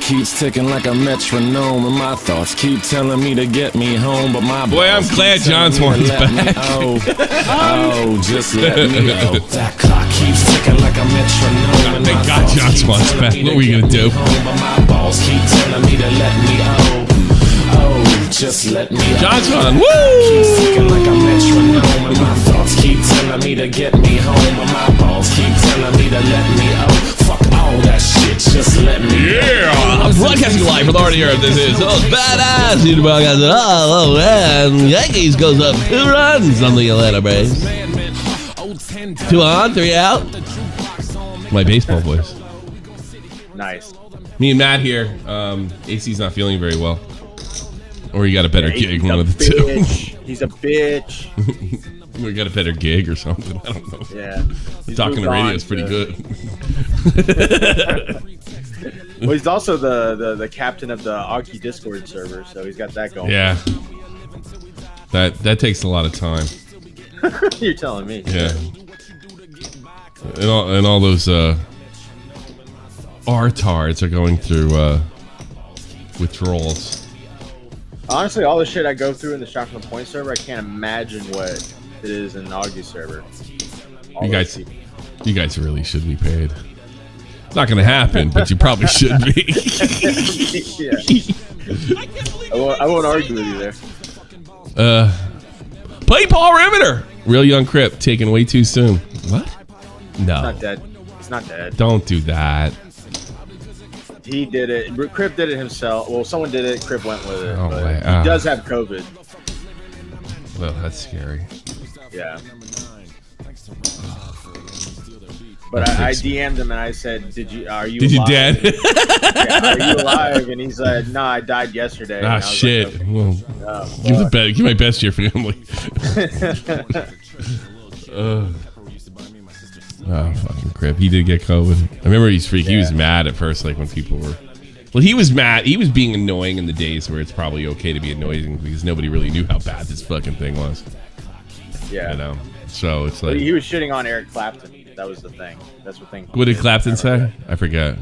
keeps ticking like a metronome, and my thoughts keep telling me to get me home, but my boy, I'm glad John Swan's back. Oh, just let me know. That clock keeps ticking like a metronome. Thank God John Swan's back. What are we gonna do? But my balls keep telling me to let me just let me John Swan, woo! Keeps ticking like a metronome, and my thoughts keep telling me to get me home, but my balls keep telling me to let me fuck all that shit, just let me I'm broadcasting live from the heart of the earth. This is badass. You broadcast it. Oh man, Yankees goes up 2 runs on the Atlanta Braves. 2 on, 3 out. My baseball voice. Nice. Me and Matt here. AC's not feeling very well. Or you got a better gig, one of the two. He's a bitch. We got a better gig or something. I don't know. Yeah. Talking to radio is pretty good. Well, he's also the captain of the Augie Discord server, so he's got that going. Yeah. That takes a lot of time. You're telling me. Yeah. And all those R-tards are going through withdrawals. Honestly, all the shit I go through in the Shot from the Point server, I can't imagine what it is in the Augie server. You guys really should be paid. It's not going to happen, but you probably should be. Yeah. I won't argue with you there. Play Paul Riveter. Real Young Crip taken way too soon. What? No. He's not dead. He's not dead. Don't do that. He did it. Crip did it himself. Well, someone did it. Crip went with it. Oh, but wait. He does have COVID. Well, that's scary. Yeah. But I DM'd him and I said, are you alive? dead? Yeah, are you alive? And he's like, no, I died yesterday. Ah, shit. Like, well, give my best to your family. Oh, fucking Crip. He did get COVID. I remember he was mad at first, like when people were... Well, he was mad. He was being annoying in the days where it's probably okay to be annoying because nobody really knew how bad this fucking thing was. Yeah. You know? So it's like... He was shitting on Eric Clapton. That was the thing. That's what thing. What did Clapton say? I forget.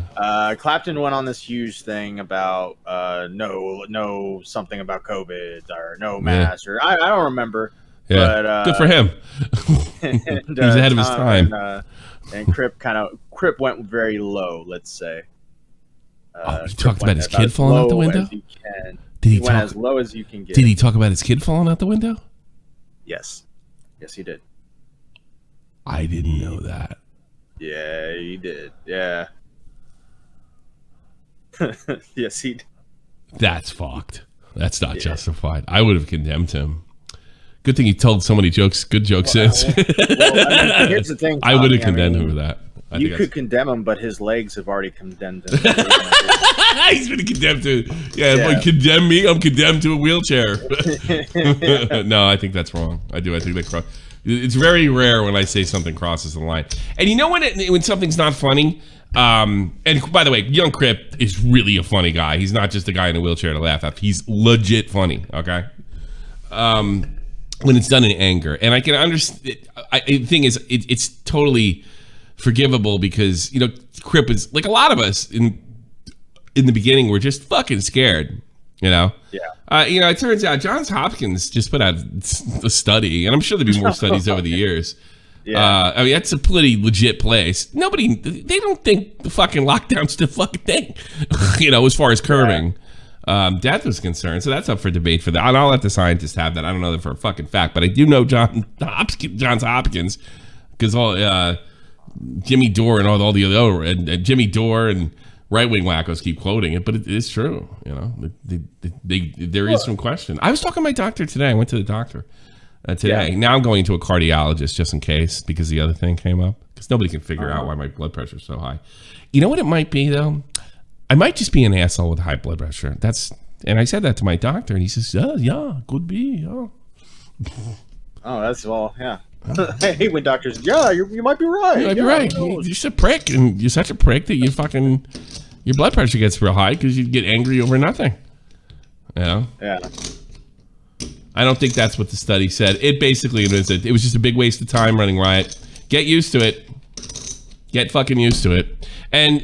Clapton went on this huge thing about no something about COVID or no mask or I don't remember. Yeah, but, good for him. And, he was ahead of his time. And Crip went very low. Let's say. He talked about his kid falling out the window. Did he went as low as you can get? Did he talk about his kid falling out the window? Yes, he did. I didn't know that. Yeah, he did. Yeah. Yes, he did. That's fucked. That's not justified. I would have condemned him. Good thing he told so many jokes, good jokes since. Here's the thing, Tommy, I would have condemned him for that. You could condemn him, but his legs have already condemned him. He's been condemned to. Yeah. Condemn me. I'm condemned to a wheelchair. No, I think that's wrong. I do. I think that's wrong. It's very rare when I say something crosses the line. And you know when something's not funny. And by the way, Young Crip is really a funny guy. He's not just a guy in a wheelchair to laugh at. He's legit funny. Okay. When it's done in anger, and I can understand. The thing is, it's totally forgivable because Crip is like a lot of us in the beginning were just fucking scared. Yeah. It turns out Johns Hopkins just put out a study, and I'm sure there'll be more studies over the years. Yeah. I mean, that's a pretty legit place. They don't think the fucking lockdown's the fucking thing. As far as curbing. Death was concerned, so that's up for debate for that. And I'll let the scientists have that. I don't know that for a fucking fact, but I do know Johns Hopkins because all Jimmy Dore and all the other and Jimmy Dore and right-wing wackos keep quoting it, but it is true. There is some question. I was talking to my doctor today. I went to the doctor today. Yeah. Now I'm going to a cardiologist just in case because the other thing came up because nobody can figure out why my blood pressure is so high. You know what it might be though? I might just be an asshole with high blood pressure. And I said that to my doctor, and he says, "Yeah, could be." Yeah. Oh, that's yeah. I hate when doctors. Yeah, you might be right. You might be right. You're just a prick, and you're such a prick that your blood pressure gets real high because you get angry over nothing. Yeah. I don't think that's what the study said. It basically it was just a big waste of time running riot. Get used to it. Get fucking used to it. And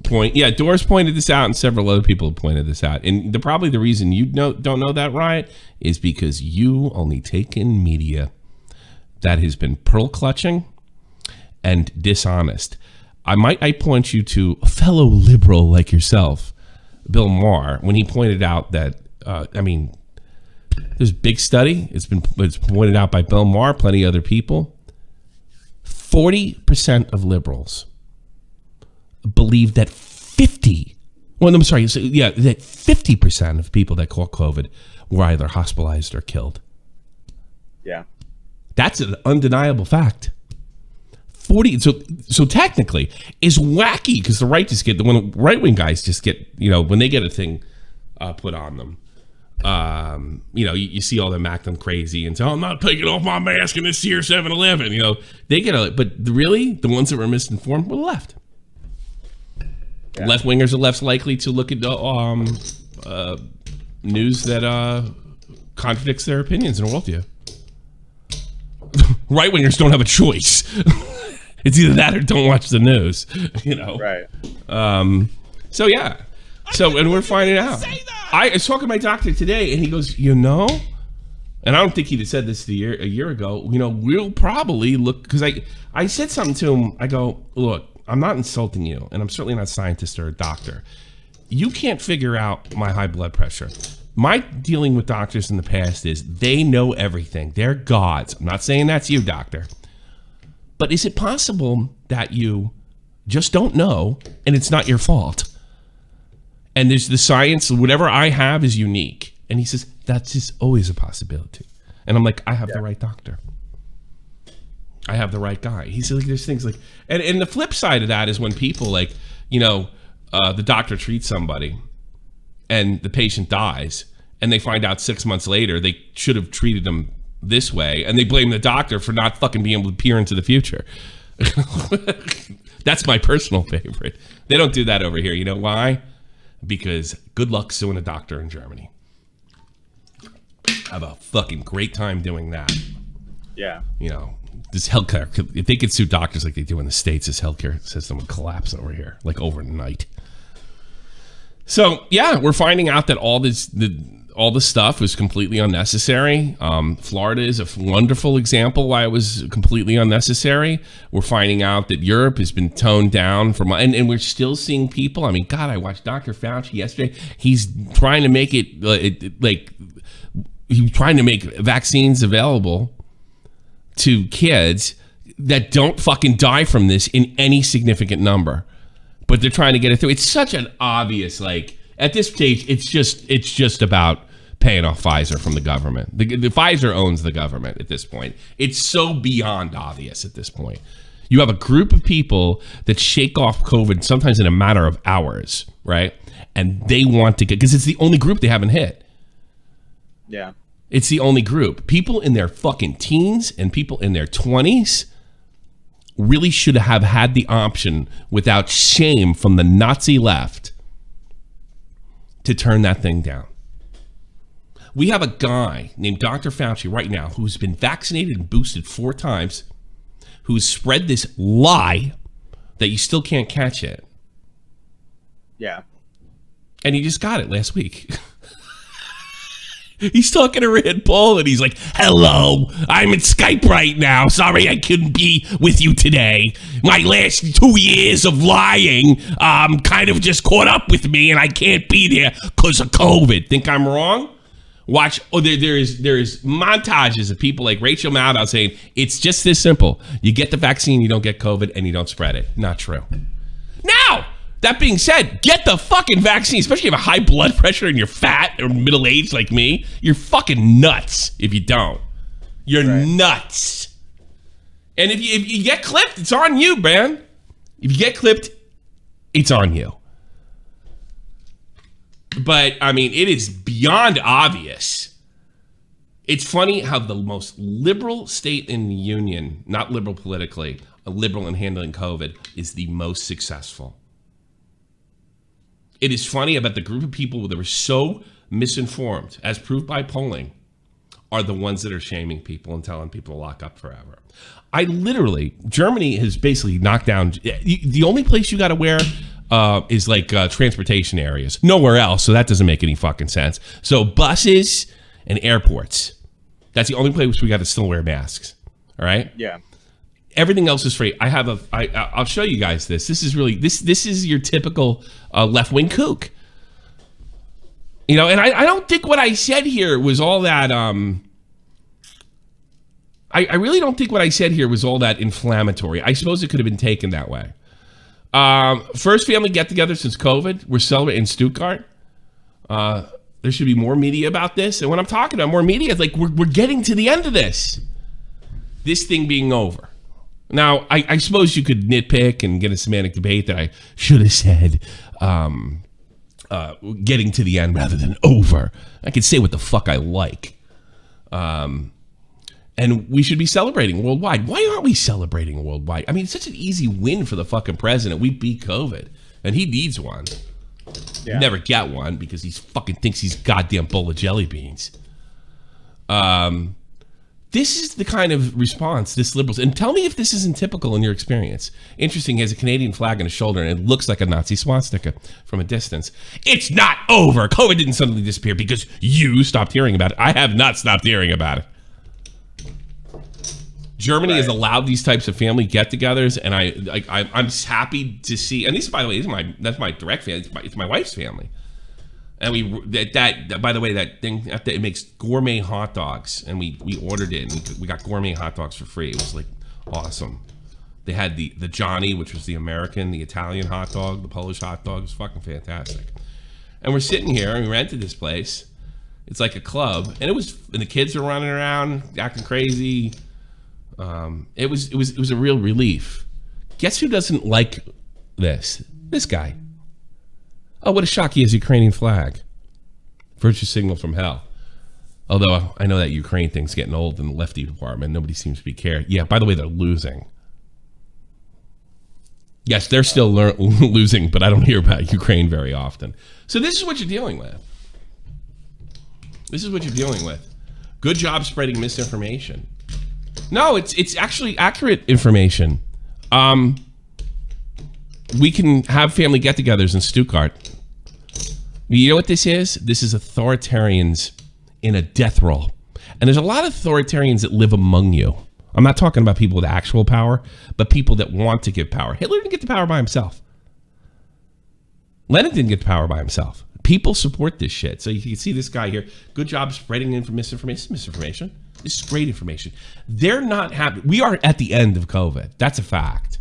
point, yeah, Doris pointed this out, and several other people have pointed this out. And probably the reason you don't know that, Riot, is because you only take in media that has been pearl clutching and dishonest. I point you to a fellow liberal like yourself, Bill Maher, when he pointed out that, there's a big study. It's pointed out by Bill Maher, plenty of other people. 40% of liberals believe that 50% of people that caught COVID were either hospitalized or killed. Yeah. That's an undeniable fact. 40. So technically, is wacky because the right-wing guys just get, when they get a thing put on them, you see all them acting crazy and say, I'm not taking off my mask in this here 7-Eleven. They get but really, the ones that were misinformed were the left. Yeah. Left-wingers are less likely to look at news that contradicts their opinions and worldview. Right-wingers don't have a choice. It's either that or don't watch the news, Right. And we're finding out. I was talking to my doctor today, and he goes, and I don't think he'd have said this a year ago, we'll probably look, because I said something to him. I go, look, I'm not insulting you, and I'm certainly not a scientist or a doctor. You can't figure out my high blood pressure. My dealing with doctors in the past is they know everything. They're gods. I'm not saying that's you, doctor. But is it possible that you just don't know and it's not your fault? And there's the science, whatever I have is unique. And he says, that's just always a possibility. And I'm like, I have the right doctor. I have the right guy. He said, there's things like, and the flip side of that is when people the doctor treats somebody and the patient dies and they find out 6 months later they should have treated them this way, and they blame the doctor for not fucking being able to peer into the future. That's my personal favorite. They don't do that over here. You know why? Because good luck suing a doctor in Germany. Have a fucking great time doing that. Yeah. This healthcare, if they could sue doctors like they do in the States, this healthcare system would collapse over here, like overnight. So, yeah, we're finding out that all this stuff was completely unnecessary. Florida is a wonderful example why it was completely unnecessary. We're finding out that Europe has been toned down from, and we're still seeing people. I mean, God, I watched Dr. Fauci yesterday. He's trying to make he's trying to make vaccines available to kids that don't fucking die from this in any significant number. But they're trying to get it through. It's such an obvious, at this stage, it's just about paying off Pfizer from the government. The Pfizer owns the government at this point. It's so beyond obvious at this point. You have a group of people that shake off COVID sometimes in a matter of hours, right? And they want to because it's the only group they haven't hit. Yeah. It's the only group. People in their fucking teens and people in their 20s really should have had the option without shame from the Nazi left to turn that thing down. We have a guy named Dr. Fauci right now who's been vaccinated and boosted 4 times, who's spread this lie that you still can't catch it. Yeah. And he just got it last week. He's talking to Rand Paul and he's like, hello, I'm in Skype right now. Sorry I couldn't be with you today. My last 2 years of lying kind of just caught up with me and I can't be there because of COVID. Think I'm wrong? Watch. Oh, there is montages of people like Rachel Maddow saying, it's just this simple. You get the vaccine, you don't get COVID, and you don't spread it. Not true. Now, that being said, get the fucking vaccine, especially if you have a high blood pressure and you're fat or middle-aged like me. You're fucking nuts if you don't. You're nuts. And if you get clipped, it's on you, man. If you get clipped, it's on you. But, I mean, it is beyond obvious. It's funny how the most liberal state in the union, not liberal politically, a liberal in handling COVID, is the most successful. It is funny about the group of people that were so misinformed, as proved by polling, are the ones that are shaming people and telling people to lock up forever. Germany has basically knocked down. The only place you got to wear is like transportation areas. Nowhere else, so that doesn't make any fucking sense. So buses and airports. That's the only place we got to still wear masks. All right? Yeah. Everything else is free. I'll show you guys this. This is really this is your typical left-wing kook. You know, and I don't think what I said here was all that I really don't think what I said here was all that inflammatory. I suppose it could have been taken that way. First family get-together since COVID. We're celebrating in Stuttgart. There should be more media about this. And when I'm talking about more media, it's like we're getting to the end of this. This thing being over. Now, I suppose you could nitpick and get a semantic debate that I should have said getting to the end rather than over. I could say what the fuck I like. And we should be celebrating worldwide. Why aren't we celebrating worldwide? I mean, it's such an easy win for the fucking president. We beat COVID, and he needs one. Yeah. Never get one because he fucking thinks he's goddamn bowl of jelly beans. This is the kind of response this liberals, and tell me if this isn't typical in your experience. Interesting, he has a Canadian flag on his shoulder, and it looks like a Nazi swastika from a distance. It's not over. COVID didn't suddenly disappear because you stopped hearing about it. I have not stopped hearing about it. Germany has allowed these types of family get-togethers, and I'm happy to see. And this, by the way, that's my direct family. It's my wife's family. And by the way, that thing it makes gourmet hot dogs, and we ordered it, and we got gourmet hot dogs for free. It was like awesome. They had the Johnny, which was the American, the Italian hot dog, the Polish hot dog. It was fucking fantastic. And we're sitting here, and we rented this place. It's like a club, and the kids are running around acting crazy. It was a real relief. Guess who doesn't like this? This guy. Oh, what a shock, he has a Ukrainian flag. Virtue signal from hell. Although I know that Ukraine thing's getting old in the lefty department. Nobody seems to be caring. Yeah, by the way, they're losing. Yes, they're still losing, but I don't hear about Ukraine very often. So this is what you're dealing with. This is what you're dealing with. Good job spreading misinformation. No, it's actually accurate information. We can have family get-togethers in Stuttgart. You know what this is? This is authoritarians in a death roll. And there's a lot of authoritarians that live among you. I'm not talking about people with actual power, but people that want to give power. Hitler didn't get the power by himself. Lenin didn't get the power by himself. People support this shit. So you can see this guy here. Good job spreading misinformation. Misinformation. This is great information. They're not happy. We are at the end of COVID. That's a fact.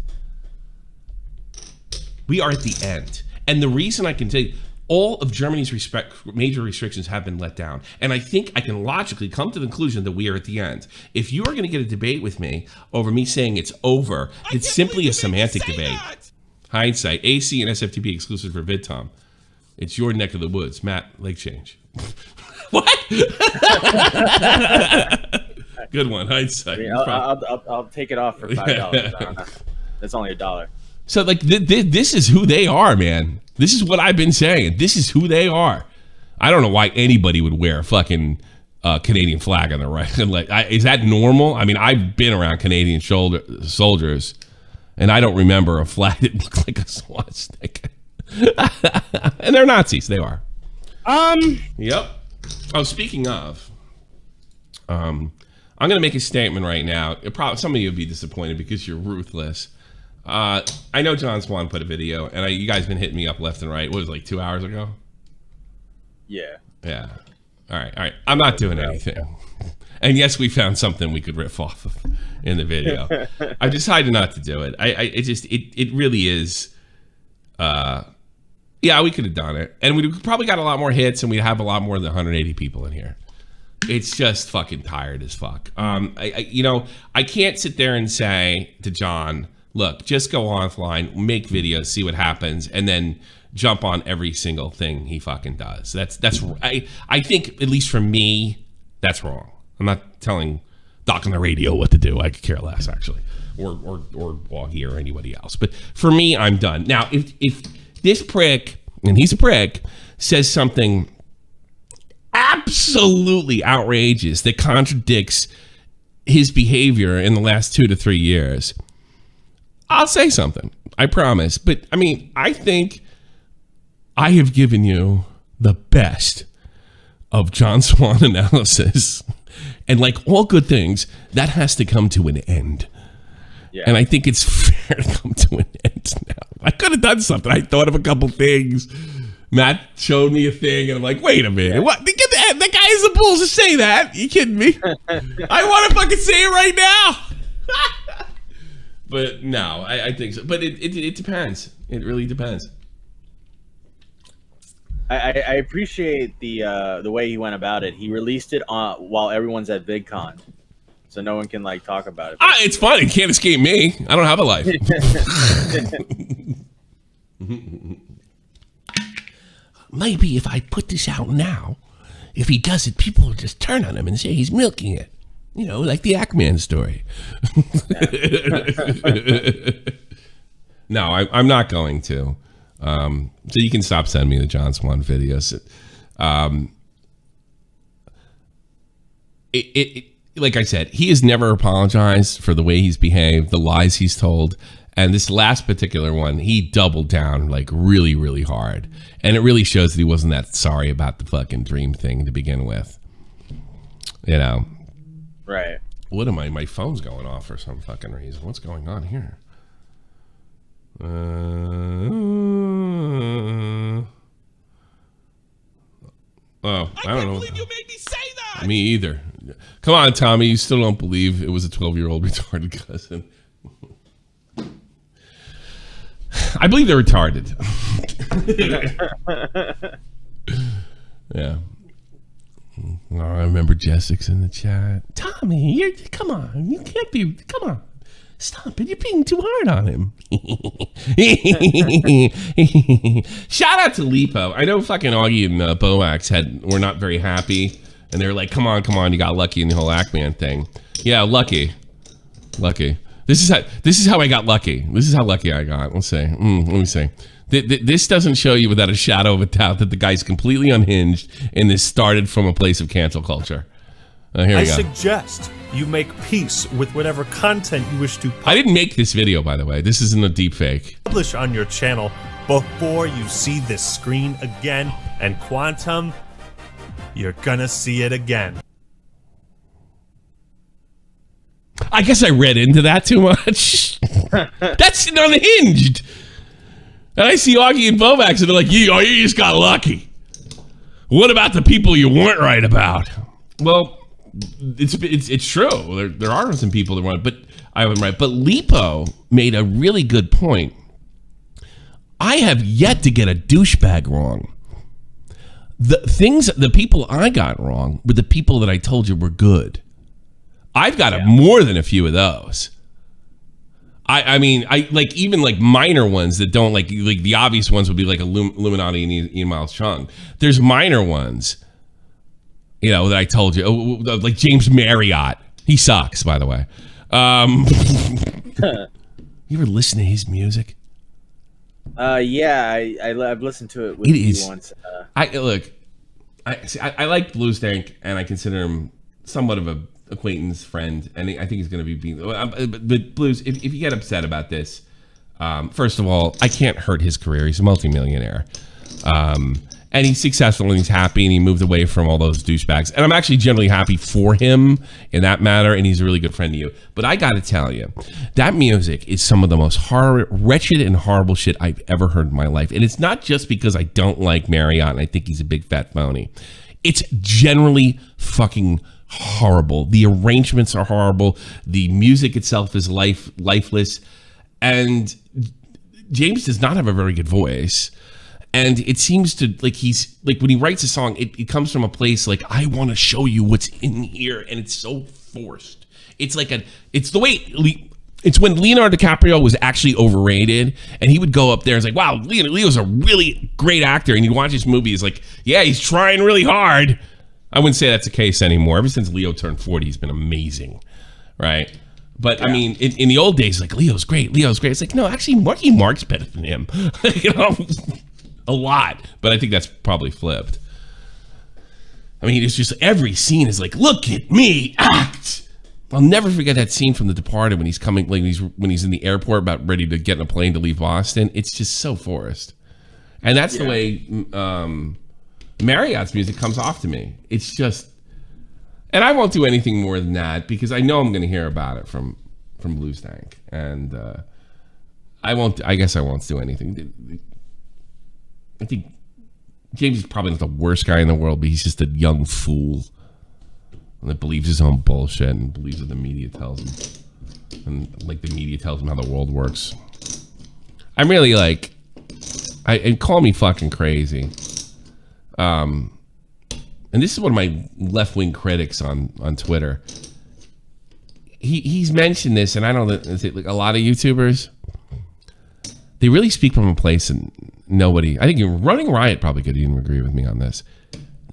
We are at the end. And the reason I can tell you, all of Germany's major restrictions have been let down. And I think I can logically come to the conclusion that we are at the end. If you are going to get a debate with me over me saying it's over, it's simply a semantic debate. Hindsight. AC and SFTP exclusive for VidTom. It's your neck of the woods. Matt, leg change. What? Good one. Hindsight. I mean, I'll take it off for $5. That's only $1. So, like, this is who they are, man. This is what I've been saying. This is who they are. I don't know why anybody would wear a fucking Canadian flag on their right. Like, is that normal? I mean, I've been around Canadian soldiers, and I don't remember a flag that looked like a swastika. And they're Nazis. They are. Yep. Oh, speaking of, I'm going to make a statement right now. Some of you will be disappointed because you're ruthless. I know John Swan put a video, and you guys been hitting me up left and right. What was it, like 2 hours ago? Yeah. All right. I'm not doing anything. And yes, we found something we could riff off of in the video. I decided not to do it. It really is. Yeah, we could have done it, and we probably got a lot more hits, and we'd have a lot more than 180 people in here. It's just fucking tired as fuck. I can't sit there and say to John, look, just go offline, make videos, see what happens, and then jump on every single thing he fucking does. I think, at least for me, that's wrong. I'm not telling Doc on the radio what to do. I could care less, actually, or Woggy or anybody else. But for me, I'm done. Now, if this prick, and he's a prick, says something absolutely outrageous that contradicts his behavior in the last 2 to 3 years, I'll say something. I promise. But I mean, I think I have given you the best of John Swan analysis. And like all good things, that has to come to an end. Yeah. And I think it's fair to come to an end now. I could have done something. I thought of a couple things. Matt showed me a thing, and I'm like, wait a minute. What? Get that guy has the balls to say that. You kidding me? I want to fucking say it right now. But no, I think so. But it depends. It really depends. I appreciate the way he went about it. He released it while everyone's at VidCon, so no one can like talk about it. It's fun. It can't escape me. I don't have a life. Maybe if I put this out now, if he does it, people will just turn on him and say he's milking it. You know, like the Ackman story. No, I'm not going to. So you can stop sending me the John Swan videos. Like I said, he has never apologized for the way he's behaved, the lies he's told. And this last particular one, he doubled down like really, really hard. And it really shows that he wasn't that sorry about the fucking dream thing to begin with. You know? Right. What am I? My phone's going off for some fucking reason. What's going on here? I don't know. Believe you made me say that. Me either. Come on, Tommy. You still don't believe it was a 12-year-old retarded cousin. I believe they're retarded. Yeah. Oh, I remember Jessic's in the chat. Tommy, come on. You can't be. Come on. Stop it. You're being too hard on him. Shout out to Lipo. I know fucking Augie and Boax were not very happy. And they were like, come on. You got lucky in the whole Ackman thing. Yeah, lucky. This is how I got lucky. This is how lucky I got. Let's see. Let me see. This doesn't show you without a shadow of a doubt that the guy's completely unhinged, and this started from a place of cancel culture. Here we go. I suggest you make peace with whatever content you wish to I didn't make this video, by the way. This isn't a deep fake. Publish on your channel before you see this screen again. And Quantum, you're gonna see it again. I guess I read into that too much. That's unhinged. And I see Augie and Bovax, and they're like, you just got lucky. What about the people you weren't right about? Well, it's true. There are some people that weren't, but I wasn't right. But Lipo made a really good point. I have yet to get a douchebag wrong. The people I got wrong were the people that I told you were good. I've got more than a few of those. I mean, like even like minor ones that don't like the obvious ones would be like Illuminati and Ian Miles Chung. There's minor ones, you know, that I told you, like James Marriott. He sucks, by the way. You ever listen to his music? Yeah, I've listened to it with you once. I like Blues Dank, and I consider him somewhat of a acquaintance friend, and I think he's going to be but Blues, if you get upset about this, first of all, I can't hurt his career. He's a multimillionaire, and he's successful, and he's happy, and he moved away from all those douchebags, and I'm actually generally happy for him in that matter, and he's a really good friend to you. But I got to tell you, that music is some of the most wretched and horrible shit I've ever heard in my life, and it's not just because I don't like Marriott and I think he's a big fat phony. It's generally fucking horrible. The arrangements are horrible. The music itself is lifeless. And James does not have a very good voice. And it seems to, like, he's, like, when he writes a song, it comes from a place like, I want to show you what's in here. And it's so forced. It's like it's the way, it's when Leonardo DiCaprio was actually overrated. And he would go up there and it's like, wow, Leo's a really great actor. And he'd watch his movie. He's like, yeah, he's trying really hard. I wouldn't say that's the case anymore. Ever since Leo turned 40, he's been amazing, right? But, I mean, in the old days, like, Leo's great. It's like, no, actually, Marky Mark's better than him. You know, a lot. But I think that's probably flipped. I mean, it's just every scene is like, look at me act. I'll never forget that scene from The Departed when he's coming, like when he's in the airport about ready to get in a plane to leave Boston. It's just so forced, and that's the way Marriott's music comes off to me. It's just, and I won't do anything more than that because I know I'm going to hear about it from Blue Stank, and I won't. I guess I won't do anything. I think James is probably not the worst guy in the world, but he's just a young fool that believes his own bullshit and believes what the media tells him, and like the media tells him how the world works. I'm really like, and call me fucking crazy. And this is one of my left-wing critics on Twitter. He's mentioned this, and I don't know, like a lot of YouTubers, they really speak from a place and nobody, I think Running Riot probably could even agree with me on this.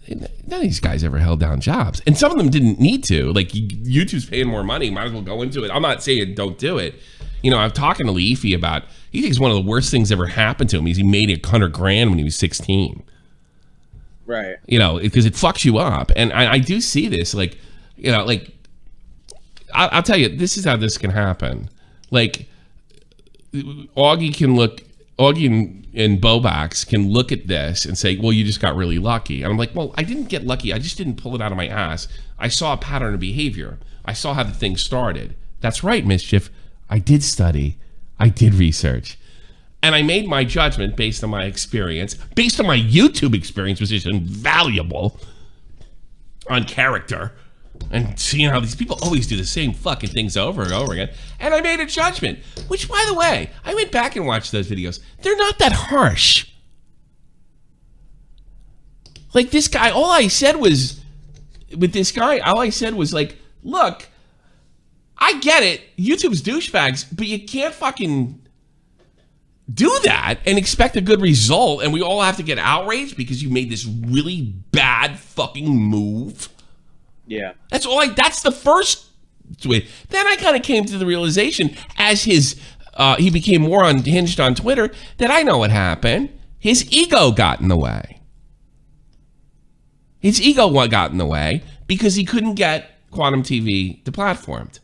None of these guys ever held down jobs, and some of them didn't need to. Like, YouTube's paying more money, might as well go into it. I'm not saying don't do it. You know, I'm talking to Leafy about, he thinks one of the worst things ever happened to him is he made $100,000 when he was 16. Right. You know, because it fucks you up. And I do see this, like, you know, like, I'll tell you, this is how this can happen. Like, Augie and Bobax can look at this and say, well, you just got really lucky. And I'm like, well, I didn't get lucky. I just didn't pull it out of my ass. I saw a pattern of behavior. I saw how the thing started. That's right, Mischief. I did study. I did research. And I made my judgment based on my experience, based on my YouTube experience, which is invaluable, on character, and seeing how these people always do the same fucking things over and over again. And I made a judgment, which, by the way, I went back and watched those videos. They're not that harsh. Like, this guy, all I said was, with this guy, all I said was like, look, I get it. YouTube's douchebags, but you can't fucking do that and expect a good result. And we all have to get outraged because you made this really bad fucking move. Yeah. That's the first tweet. Then I kind of came to the realization as he became more unhinged on Twitter that I know what happened. His ego got in the way. His ego got in the way because he couldn't get Quantum TV deplatformed.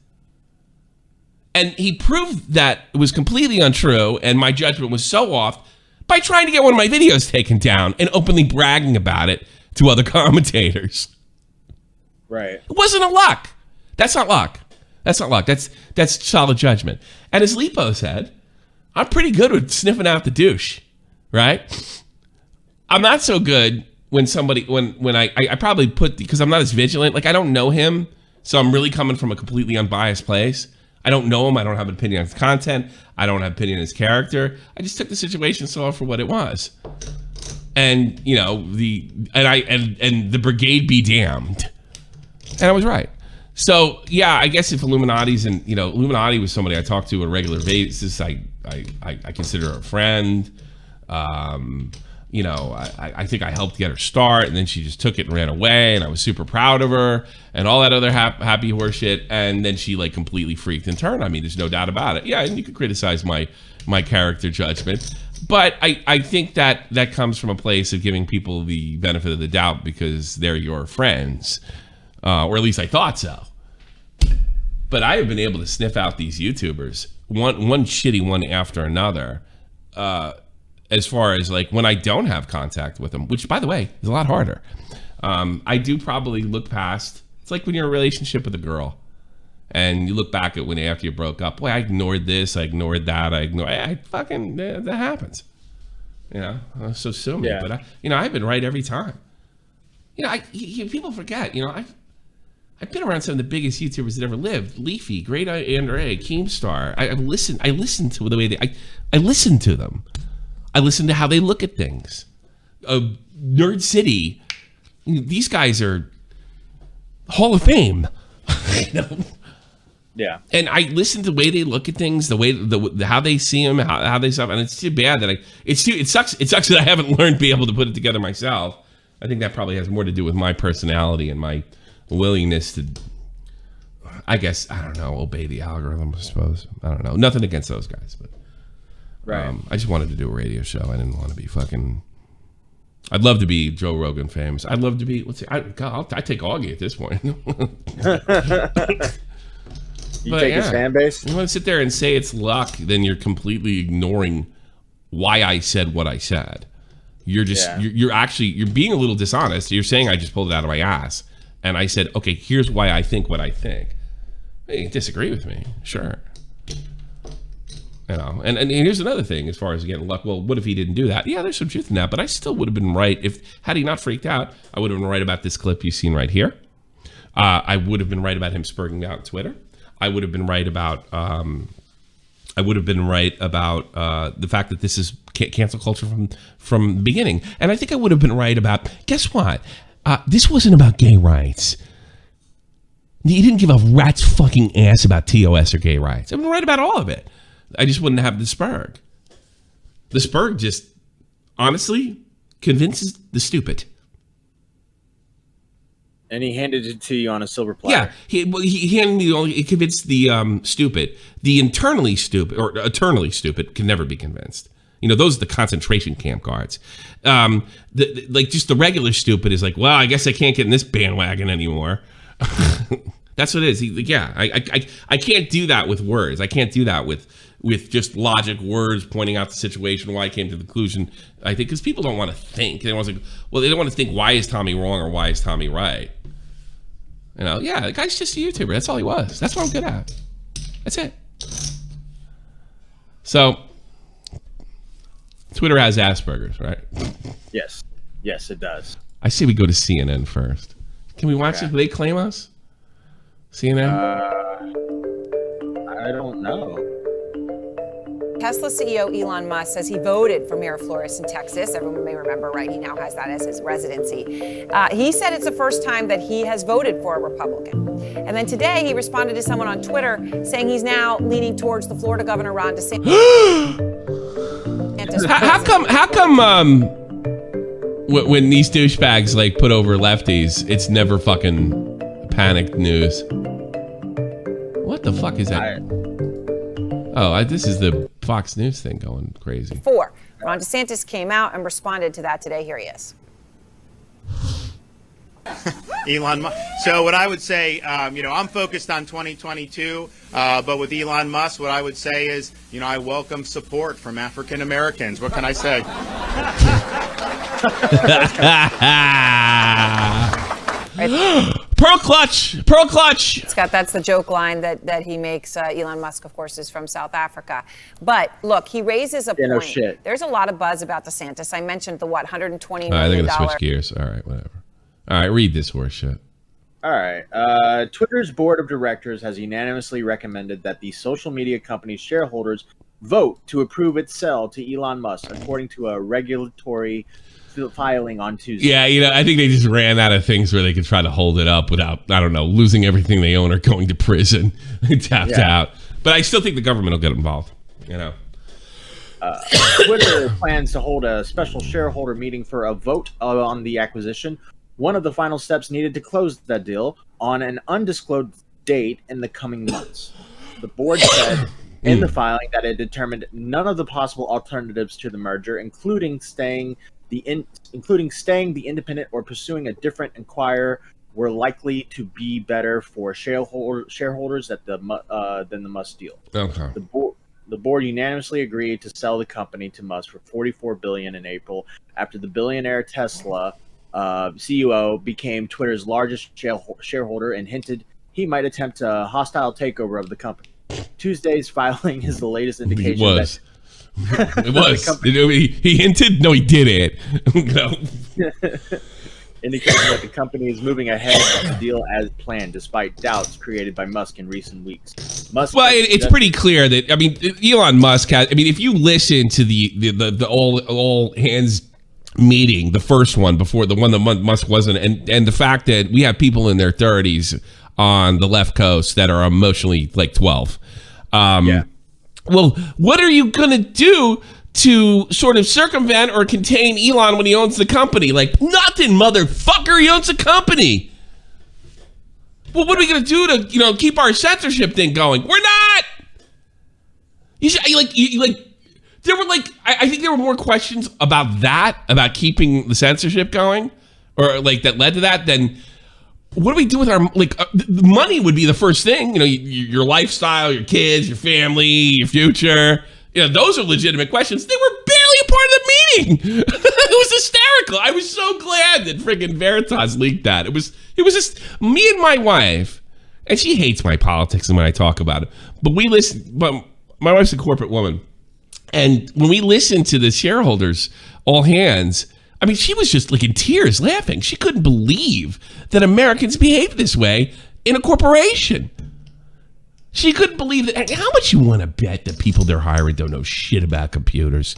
And he proved that it was completely untrue and my judgment was so off by trying to get one of my videos taken down and openly bragging about it to other commentators. Right. It wasn't a luck. That's not luck. That's not luck. That's solid judgment. And as Lipo said, I'm pretty good with sniffing out the douche, right? I'm not so good when somebody, when I probably put, because I'm not as vigilant, like I don't know him, so I'm really coming from a completely unbiased place. I don't know him. I don't have an opinion on his content. I don't have an opinion on his character. I just took the situation saw for what it was. And, you know, the brigade be damned. And I was right. So, yeah, I guess if Illuminati's and, you know, Illuminati was somebody I talked to on a regular basis. I consider her a friend. You know, I think I helped get her start, and then she just took it and ran away, and I was super proud of her, and all that other happy horse shit, and then she, like, completely freaked and turned on me. There's no doubt about it. Yeah, and you could criticize my character judgment, but I think that comes from a place of giving people the benefit of the doubt because they're your friends, or at least I thought so. But I have been able to sniff out these YouTubers, one shitty one after another, as far as like when I don't have contact with them, which by the way is a lot harder. I do probably look past. It's like when you're in a relationship with a girl and you look back at when after you broke up, boy, I ignored this, I ignored that, that happens. You know, so sue me. Yeah. But I've been right every time. You know, people forget, you know, I've been around some of the biggest YouTubers that ever lived. Leafy, Great Andre, Keemstar. I listen to the way I listen to them. I listen to how they look at things. Nerd City, these guys are Hall of Fame. You know? Yeah. And I listen to the way they look at things, how they see them, how they stuff, and it's too bad that it sucks that I haven't learned to be able to put it together myself. I think that probably has more to do with my personality and my willingness to, I guess, I don't know, obey the algorithm, I suppose. I don't know. Nothing against those guys, but. Right. I just wanted to do a radio show. I didn't want to be fucking I'd love to be Joe Rogan famous. I'd love to be. I take Augie at this point. You take his fan base? You want to sit there and say it's luck, then you're completely ignoring why I said what I said. You're just you're being a little dishonest. You're saying I just pulled it out of my ass, and I said, okay, here's why I think what I think. You disagree with me, sure. You know, and here's another thing as far as getting luck. Well, what if he didn't do that? Yeah, there's some truth in that, but I still would have been right had he not freaked out. I would have been right about this clip you've seen right here. I would have been right about him spurging out on Twitter. I would have been right about the fact that this is cancel culture from the beginning. And I think I would have been right about, guess what? This wasn't about gay rights. He didn't give a rat's fucking ass about TOS or gay rights. I've been right about all of it. I just wouldn't have the spurg. The spurg just, honestly, convinces the stupid. And he handed it to you on a silver platter. Yeah, he handed me. He convinced the stupid. The internally stupid or eternally stupid can never be convinced. You know, those are the concentration camp guards. Like just the regular stupid is like, well, I guess I can't get in this bandwagon anymore. That's what it is. I can't do that with words. I can't do that with just logic words pointing out the situation, why I came to the conclusion. I think because people don't want to think. They don't want to think, why is Tommy wrong or why is Tommy right? You know, yeah, the guy's just a YouTuber. That's all he was. That's what I'm good at. That's it. So, Twitter has Aspergers, right? Yes. Yes, it does. I say we go to CNN first. Can we watch it? Do they claim us? CNN? I don't know. Tesla CEO Elon Musk says he voted for Miraflores in Texas. Everyone may remember, right? He now has that as his residency. He said it's the first time that he has voted for a Republican. And then today he responded to someone on Twitter saying he's now leaning towards the Florida governor Ron DeSantis. How come when these douchebags like put over lefties, it's never fucking panicked news? What the fuck is that? This is the Fox News thing going crazy. 4. Ron DeSantis came out and responded to that today. Here he is. Elon Musk. So what I would say, I'm focused on 2022, but with Elon Musk, what I would say is, I welcome support from African Americans. What can I say? Pearl clutch. Scott, that's the joke line that he makes. Elon Musk, of course, is from South Africa. But look, he raises a point. No shit. There's a lot of buzz about DeSantis. I mentioned the $120 million. All right, they're gonna switch gears. All right, whatever. All right, read this horse shit. All right. Twitter's board of directors has unanimously recommended that the social media company's shareholders vote to approve its sale to Elon Musk, according to a regulatory filing on Tuesday. Yeah, I think they just ran out of things where they could try to hold it up without, I don't know, losing everything they own or going to prison, tapped out. But I still think the government will get involved. Twitter plans to hold a special shareholder meeting for a vote on the acquisition. One of the final steps needed to close that deal on an undisclosed date in the coming months. The board said in the filing that it determined none of the possible alternatives to the merger, including staying the independent or pursuing a different acquirer, were likely to be better for shareholders than the Musk deal. Okay. The board unanimously agreed to sell the company to Musk for $44 billion in April, after the billionaire Tesla CEO became Twitter's largest shareholder and hinted he might attempt a hostile takeover of the company. Tuesday's filing is the latest indication. It was. He hinted? No, he didn't. No. Indicating that the company is moving ahead with the deal as planned, despite doubts created by Musk in recent weeks. It's pretty clear that, Elon Musk has, if you listen to the all hands meeting, the first one before the one that Musk wasn't, and the fact that we have people in their 30s on the left coast that are emotionally like 12. Well, what are you going to do to sort of circumvent or contain Elon when he owns the company? Like, nothing, motherfucker. He owns a company. Well, what are we going to do to, keep our censorship thing going? We're not. There were like, I think there were more questions about that, about keeping the censorship going, or like that led to that, than what do we do with our, like, the money would be the first thing, you know, your lifestyle, your kids, your family, your future. You know, those are legitimate questions. They were barely a part of the meeting. It was hysterical. I was so glad that friggin' Veritas leaked that. It was just me and my wife, and she hates my politics and when I talk about it. But we listen. But my wife's a corporate woman, and when we listened to the shareholders all hands, I mean, she was just like in tears, laughing. She couldn't believe that Americans behave this way in a corporation. She couldn't believe that. How much you want to bet that people they're hiring don't know shit about computers?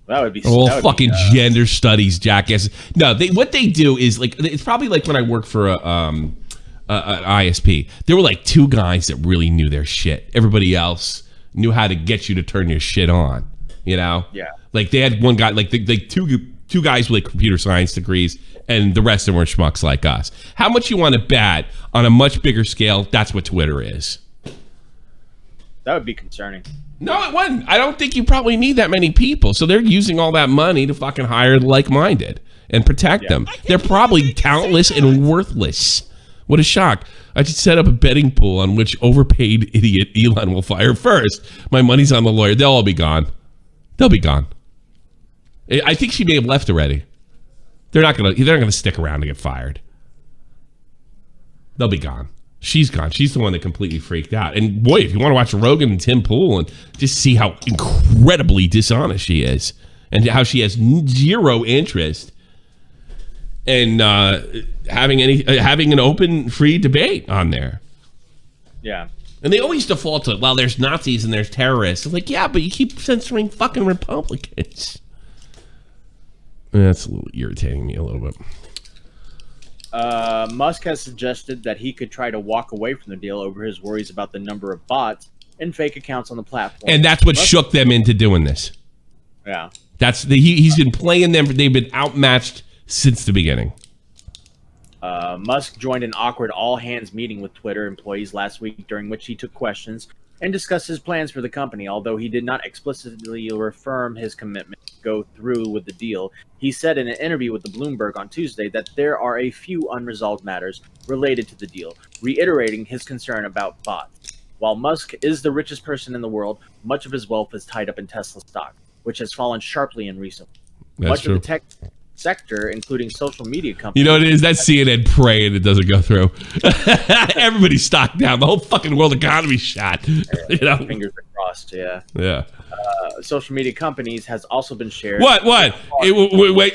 That would be fucking gender studies, jackasses. No, what they do is like, it's probably like when I worked for an ISP. There were like two guys that really knew their shit. Everybody else knew how to get you to turn your shit on. You know? Yeah. Like they had one guy, like two guys with like computer science degrees, and the rest of them were schmucks like us. How much you want to bet on a much bigger scale? That's what Twitter is. That would be concerning. No, it wouldn't. I don't think you probably need that many people. So they're using all that money to fucking hire the like-minded and protect them. They're probably talentless and worthless. What a shock. I should set up a betting pool on which overpaid idiot Elon will fire first. My money's on the lawyer. They'll all be gone. They'll be gone. I think she may have left already. They're not gonna stick around to get fired. They'll be gone. She's gone. She's the one that completely freaked out. And boy, if you want to watch Rogan and Tim Pool and just see how incredibly dishonest she is, and how she has zero interest in having an open, free debate on there. Yeah. And they always default to, well, there's Nazis and there's terrorists. It's like, yeah, but you keep censoring fucking Republicans. That's a little irritating me a little bit. Musk has suggested that he could try to walk away from the deal over his worries about the number of bots and fake accounts on the platform. And that's what shook them into doing this. Yeah. He's been playing them. They've been outmatched since the beginning. Musk joined an awkward all-hands meeting with Twitter employees last week, during which he took questions and discussed his plans for the company. Although he did not explicitly reaffirm his commitment to go through with the deal, he said in an interview with the Bloomberg on Tuesday that there are a few unresolved matters related to the deal, reiterating his concern about bots. While Musk is the richest person in the world, much of his wealth is tied up in Tesla stock, which has fallen sharply in recent weeks. Much of the tech sector, including social media companies. You know what it is? That's CNN praying it doesn't go through. Everybody's stocked down. The whole fucking world economy shot. You know? Fingers are crossed, yeah. Yeah. Social media companies has also been shared. What? Wait.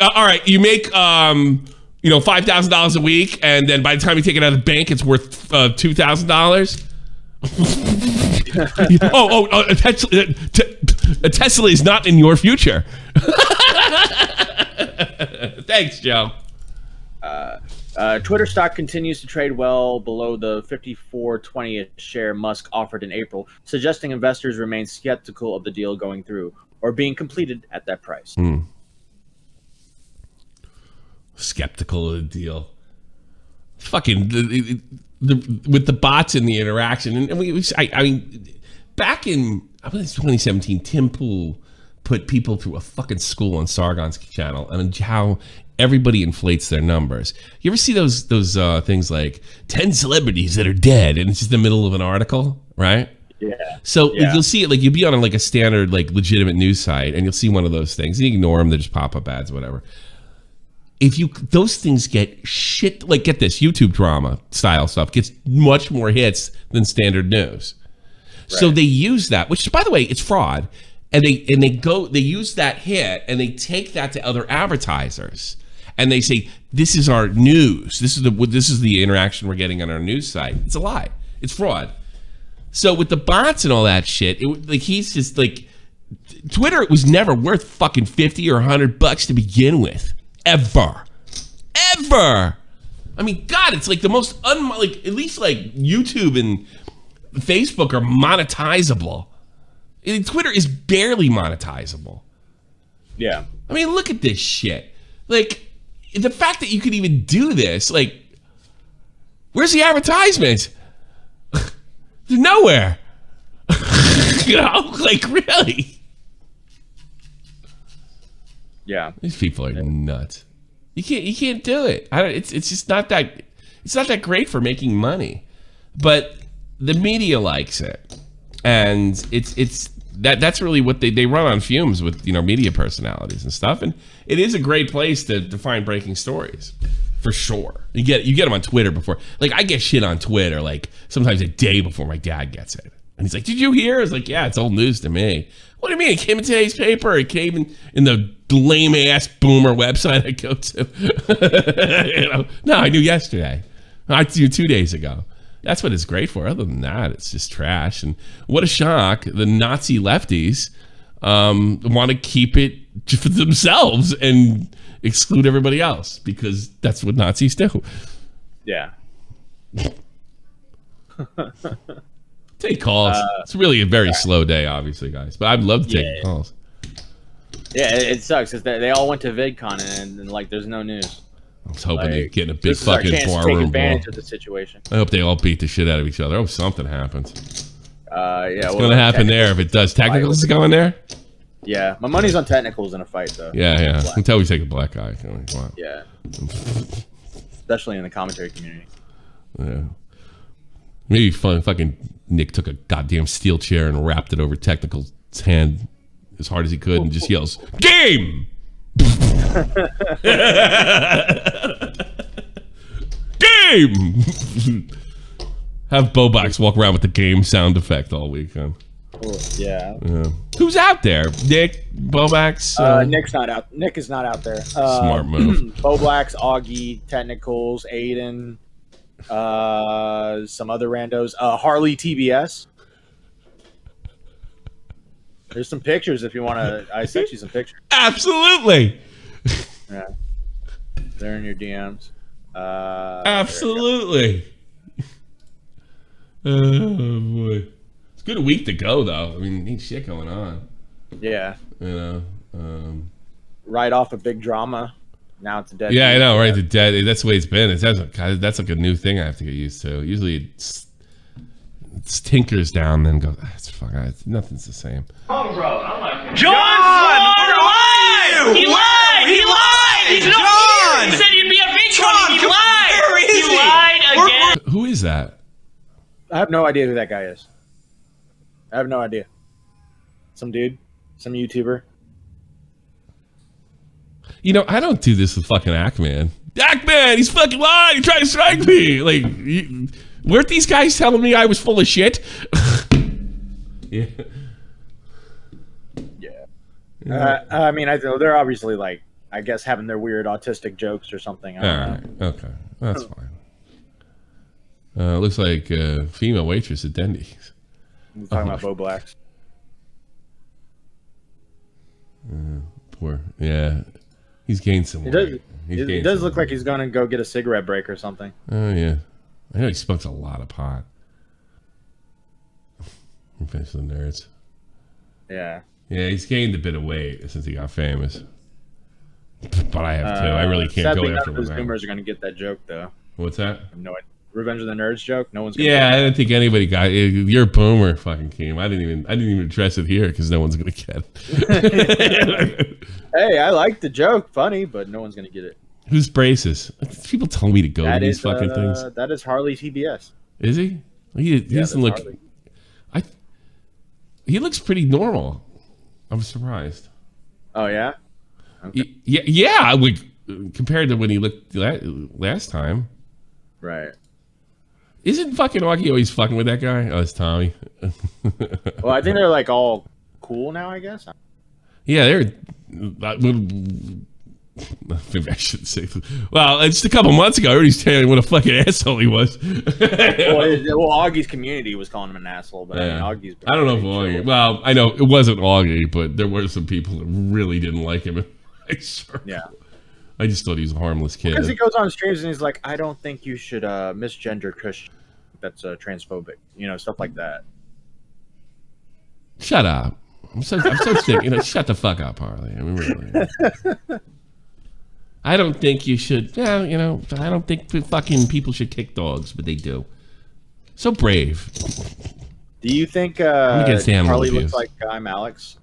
All right. You make $5,000 a week, and then by the time you take it out of the bank, it's worth $2,000. A Tesla is not in your future. Thanks, Joe. Twitter stock continues to trade well below the $54.20 a share Musk offered in April, suggesting investors remain skeptical of the deal going through or being completed at that price. Skeptical of the deal. Fucking with the bots and the interaction, and I mean, back in 2017, Tim Pool put people through a fucking school on Sargon's channel and how everybody inflates their numbers. You ever see those things like 10 celebrities that are dead, and it's just the middle of an article, right? Yeah. So you'll see it, like you'll be on like a standard like legitimate news site, and you'll see one of those things. You ignore them; they just pop up ads, whatever. Those things get shit, like get this, YouTube drama style stuff gets much more hits than standard news. Right. So they use that, which by the way, it's fraud. And they use that hit and they take that to other advertisers and they say, this is our news. This is the interaction we're getting on our news site. It's a lie. It's fraud. So with the bots and all that shit, he's just like, Twitter was never worth fucking $50 or $100 to begin with. Ever. I mean, God, it's like the most at least like YouTube and Facebook are monetizable. Twitter is barely monetizable. Yeah. I mean, look at this shit. Like, the fact that you could even do this, like, where's the advertisement? They're nowhere. You know, like, really? Yeah. These people are nuts. You can't do it. It's just not that. It's not that great for making money, but the media likes it, and that's really what they run on fumes with media personalities and stuff. And it is a great place to find breaking stories, for sure. You get them on Twitter before. Like I get shit on Twitter like sometimes a day before my dad gets it, and he's like, "Did you hear?" I was like, "Yeah, it's old news to me." What do you mean? It came in today's paper. It came in the lame ass boomer website I go to. No, I knew yesterday. I knew 2 days ago. That's what it's great for. Other than that, it's just trash. And what a shock. The Nazi lefties want to keep it for themselves and exclude everybody else because that's what Nazis do. Yeah. Take calls. It's really a very slow day, obviously, guys. But I'd love to take calls. Yeah, it sucks because they all went to VidCon and like there's no news. I was hoping they'd get in a big This is our fucking chance to bar take room advantage brawl. of the situation. I hope they all beat the shit out of each other. Oh, something happens. Yeah, It's going to happen there if it does. Technicals is going there? Yeah, my money's on technicals in a fight though. Yeah. Until we take a black guy. Yeah. Especially in the commentary community. Yeah. Maybe fucking Nick took a goddamn steel chair and wrapped it over Technical's hand as hard as he could and just yells, "Game!" Game! Have Bobox walk around with the game sound effect all weekend. Yeah. Who's out there? Nick, Bobox? Nick's not out. Nick is not out there. Smart move. Boblax, Augie, Technicals, Aiden, some other randos. Harley TBS. There's some pictures if you want to. I sent you some pictures. Absolutely. Yeah. They're in your DMs. Absolutely. Oh boy. It's a good week to go though. I mean, ain't shit going on. Yeah. Right off a big drama. Now it's a dead. Yeah, I know, right? The dead. That's the way it's been. That's like a new thing I have to get used to. Usually it's tinkers down, then goes. Nothing's the same. John! We're live! He lied! He lied! He's not here! He said he'd be at VidCon! He lied! Where is he? He lied again! Who is that? I have no idea who that guy is. I have no idea. Some dude, some YouTuber. I don't do this with fucking Ackman. Ackman, he's fucking lying. He tried to strike me. Like, weren't these guys telling me I was full of shit? Yeah. Yeah. I mean, they're obviously like, I guess, having their weird autistic jokes or something. All right. Okay. That's fine. Looks like female waitress at Dendy's. We're talking about Boblax. Poor. Yeah. He's gained some weight. He does look like he's going to go get a cigarette break or something. Oh, yeah. I know he smokes a lot of pot. Finish the nerds. Yeah. Yeah, he's gained a bit of weight since he got famous. But I have too. I really can't sadly, go after none of him. those boomers are going to get that joke, though. What's that? I have no idea. Revenge of the Nerds joke? No one's going to Yeah, I don't think anybody got it. You're a boomer, fucking Keem. I didn't even address it here because no one's going to get it. Hey, I like the joke. Funny, but no one's going to get it. Who's Braces? People told me to go to these fucking things. That is Harley TBS. Is he? He doesn't look... Harley. He looks pretty normal. I'm surprised. Oh, yeah? Okay. Yeah, compared to when he looked last time. Right. Isn't fucking Augie always fucking with that guy? Oh, it's Tommy. Well, I think they're like all cool now, I guess. Yeah, they're... Maybe I shouldn't say... Well, just a couple months ago, I already was telling what a fucking asshole he was. well, Augie's community was calling him an asshole, but Yeah. I mean, Augie's... I don't know if Augie... Well, I know it wasn't Augie, but there were some people that really didn't like him. Yeah. I just thought he was a harmless kid. Because he goes on streams and he's like, I don't think you should misgender Christian. That's transphobic. Stuff like that. Shut up. I'm so sick. Shut the fuck up, Harley. I mean, really. I don't think you should. Yeah, I don't think fucking people should kick dogs, but they do. So brave. Do you think get Sam Harley reviews. looks like I'm Alex?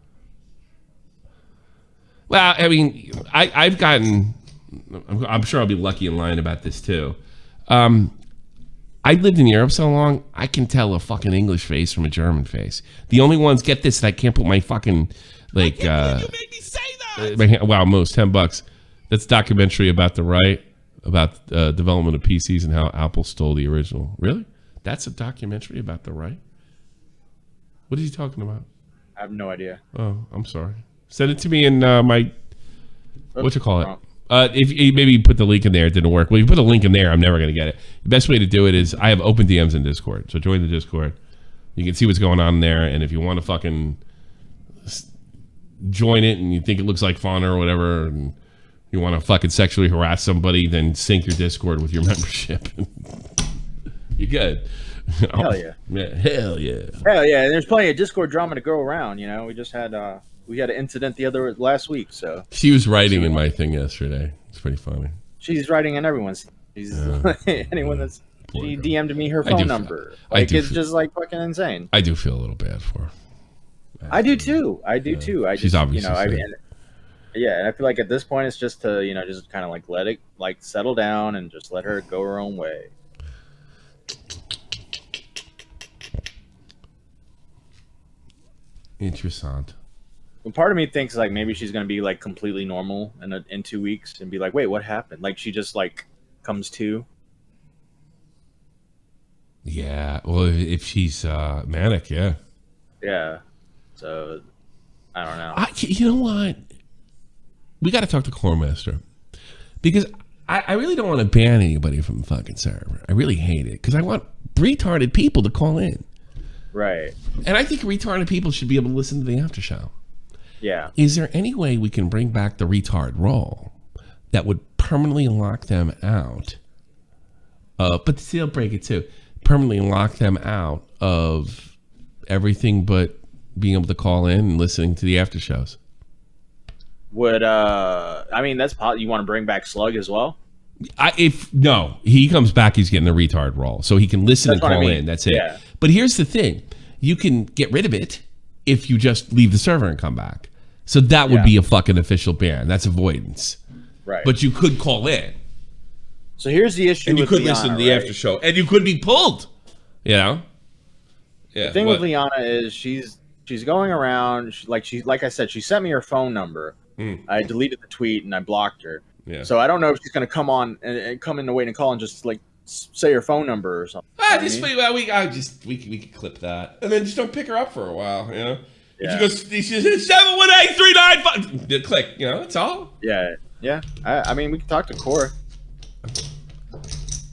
Well, I mean, I've gotten. I'm sure I'll be lucky in lying about this too. I lived in Europe so long, I can tell a fucking English face from a German face. The only ones, get this, that I can't put my fucking, like, you made me say that. Wow, most $10. That's a documentary about the right, about development of PCs and how Apple stole the original. Really? That's a documentary about the right? What is he talking about? I have no idea. Oh, I'm sorry. Send it to me in my, what you call it? If you maybe put the link in there, it didn't work. Well, if you put a link in there, I'm never going to get it. The best way to do it is I have open DMs in Discord. So join the Discord. You can see what's going on there. And if you want to fucking join it and you think it looks like fun or whatever, and you want to fucking sexually harass somebody, then sync your Discord with your membership. You're good. Hell yeah. Hell yeah. Hell yeah. And there's plenty of Discord drama to go around. You know, we just had we had an incident last week. So she was writing in my thing yesterday. It's pretty funny. She's writing in everyone's. She's anyone that's. She DM'd me her phone number. Like it's just like fucking insane. I do feel a little bad for her. I do too. I do too. I she's just, obviously. Yeah, and I feel like at this point it's just to just kind of like let it like settle down and just let her go her own way. Interessant. Well, part of me thinks like maybe she's gonna be like completely normal in 2 weeks and be like, wait, what happened? Like she just like comes to. Yeah, well, if she's manic, yeah. Yeah, so I don't know. You know what? We got to talk to Core Master because I really don't want to ban anybody from the fucking server. I really hate it because I want retarded people to call in. Right. And I think retarded people should be able to listen to the after show. Yeah. Is there any way we can bring back the retard role that would permanently lock them out? But still break it too. Permanently lock them out of everything but being able to call in and listening to the after shows. Would I mean that's you want to bring back Slug as well? If no, he comes back, he's getting the retard role, so he can listen and call in. That's it. Yeah. But here's the thing: you can get rid of it if you just leave the server and come back. So that would be a fucking official ban. That's avoidance. Right. But you could call in. So here's the issue. And you could Liana, listen to the after show, and you could be pulled. You know. Yeah. The thing with Liana is she's going around. Like I said, she sent me her phone number. I deleted the tweet and I blocked her. Yeah. So I don't know if she's gonna come on and come in the waiting call and just like say her phone number or something. We could clip that and then just don't pick her up for a while. You know. Yeah. She goes 718-395. Click. You know. That's all. Yeah. Yeah. I mean, we can talk to Core.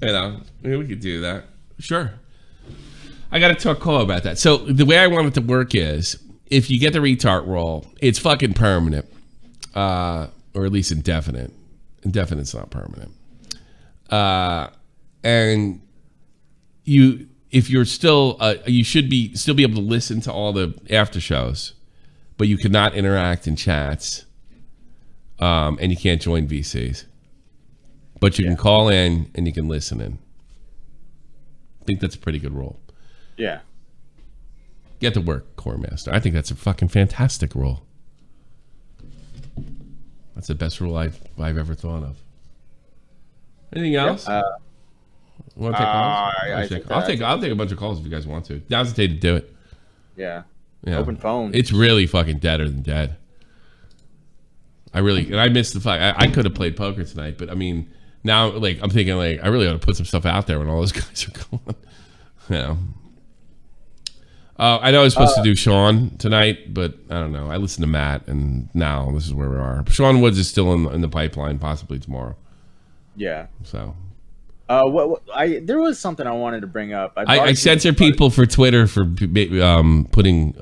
You know, we could do that. Sure. I got to talk Cole about that. So the way I want it to work is, if you get the retard role, it's fucking permanent, or at least indefinite. Indefinite's not permanent. And if you're still, you should still be able to listen to all the after shows, but you cannot interact in chats, and you can't join VCs. But you can call in and you can listen in. I think that's a pretty good role. Yeah. Get to work, Core Master. I think that's a fucking fantastic role. That's the best rule I've ever thought of. Anything else? Want to take calls? I'll take a bunch of calls if you guys want to. Now's the day to do it. Yeah. Open phone. It's really fucking deader than dead. I missed the fight. I could have played poker tonight, but I mean, now like I'm thinking like I really ought to put some stuff out there when all those guys are going. You know. I know I was supposed to do Sean tonight, but I don't know. I listened to Matt, and now this is where we are. Sean Woods is still in the pipeline, possibly tomorrow. Yeah. So. There was something I wanted to bring up. I censor people for Twitter for putting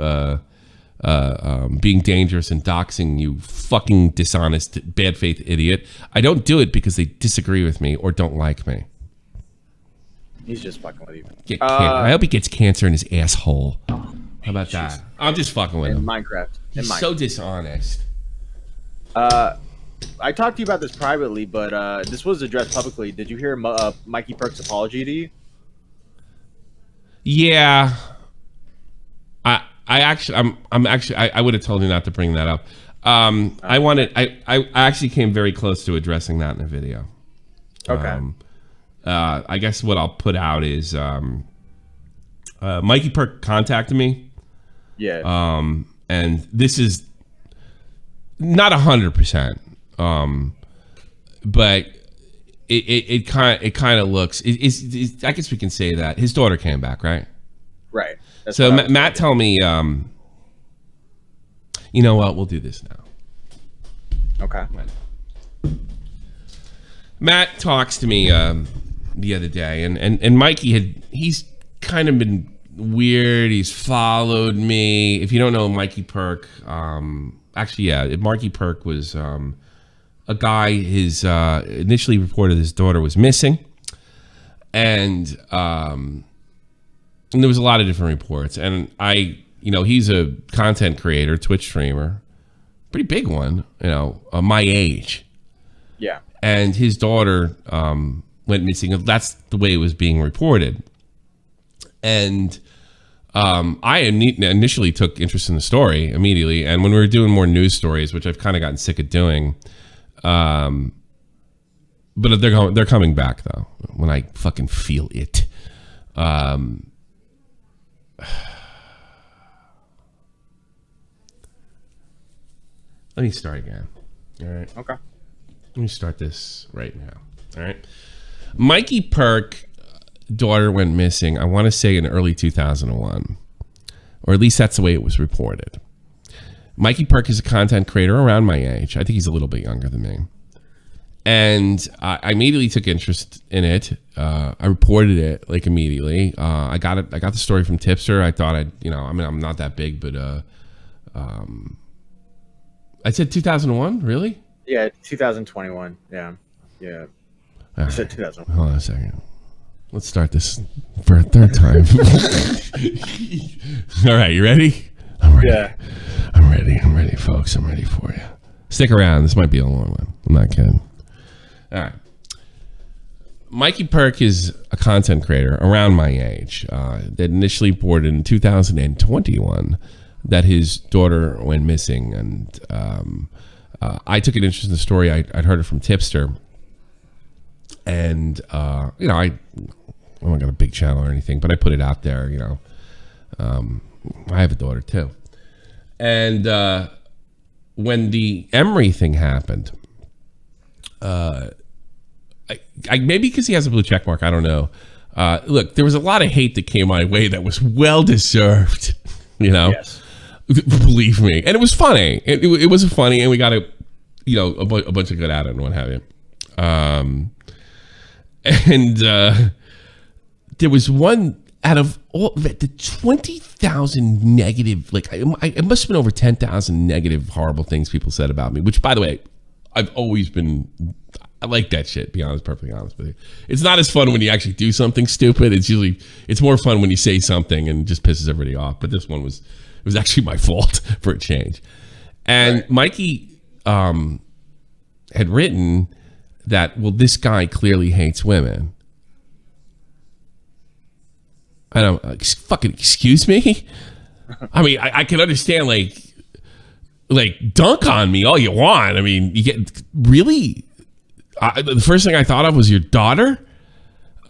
being dangerous and doxing, you fucking dishonest, bad faith idiot. I don't do it because they disagree with me or don't like me. He's just fucking with you. I hope he gets cancer in his asshole. How about that? I'm just fucking with him. Minecraft. He's so dishonest. I talked to you about this privately, but this was addressed publicly. Did you hear Mikey Perk's apology to you? Yeah. I would have told you not to bring that up. I actually came very close to addressing that in a video. Okay. I guess what I'll put out is Mikey Perk contacted me. Yeah. And this is not 100%, but it kind of looks. I guess we can say that his daughter came back, right? Right. That's So what I was Matt told me, you know what? We'll do this now. Okay. Matt talks to me the other day, and Mikey he's kind of been weird. He's followed me. If you don't know Mikey Perk, Mikey Perk was a guy. His initially reported his daughter was missing, and there was a lot of different reports. And he's a content creator, Twitch streamer, pretty big one. My age. Yeah. And his daughter went missing. That's the way it was being reported. And I initially took interest in the story immediately. And when we were doing more news stories, which I've kind of gotten sick of doing, but they're coming back though when I fucking feel it. Let me start again. All right. Okay. Let me start this right now. All right. Mikey Perk daughter went missing, I want to say in early 2001. Or at least that's the way it was reported. Mikey Perk is a content creator around my age. I think he's a little bit younger than me. And I immediately took interest in it. I reported it immediately. I got the story from Tipster. I thought I'm not that big, but I said 2001, really? Yeah, 2021. Yeah. I said 2001. Hold on a second. Let's start this for a third time. All right, you ready? I'm ready. Yeah. I'm ready, folks. I'm ready for you. Stick around. This might be a long one. I'm not kidding. All right. Mikey Perk is a content creator around my age that initially reported in 2021 that his daughter went missing. And I took an interest in the story. I'd heard it from Tipster. And, I don't got a big channel or anything, but I put it out there, I have a daughter too. And when the Emery thing happened, I maybe because he has a blue check mark, I don't know. Look, there was a lot of hate that came my way that was well deserved, Yes. Believe me. And it was funny. It was funny, and we got a bunch of good at it and what have you. And there was one out of all the 20,000 negative, it must have been over 10,000 negative, horrible things people said about me, which, by the way, I've always been, I like that shit, perfectly honest with you. It's not as fun when you actually do something stupid. It's more fun when you say something and just pisses everybody off. But this one was actually my fault for a change. And right. Mikey had written that, well, this guy clearly hates women. I don't fucking excuse me. I mean, I can understand dunk on me all you want. I mean, you get really. The first thing I thought of was your daughter.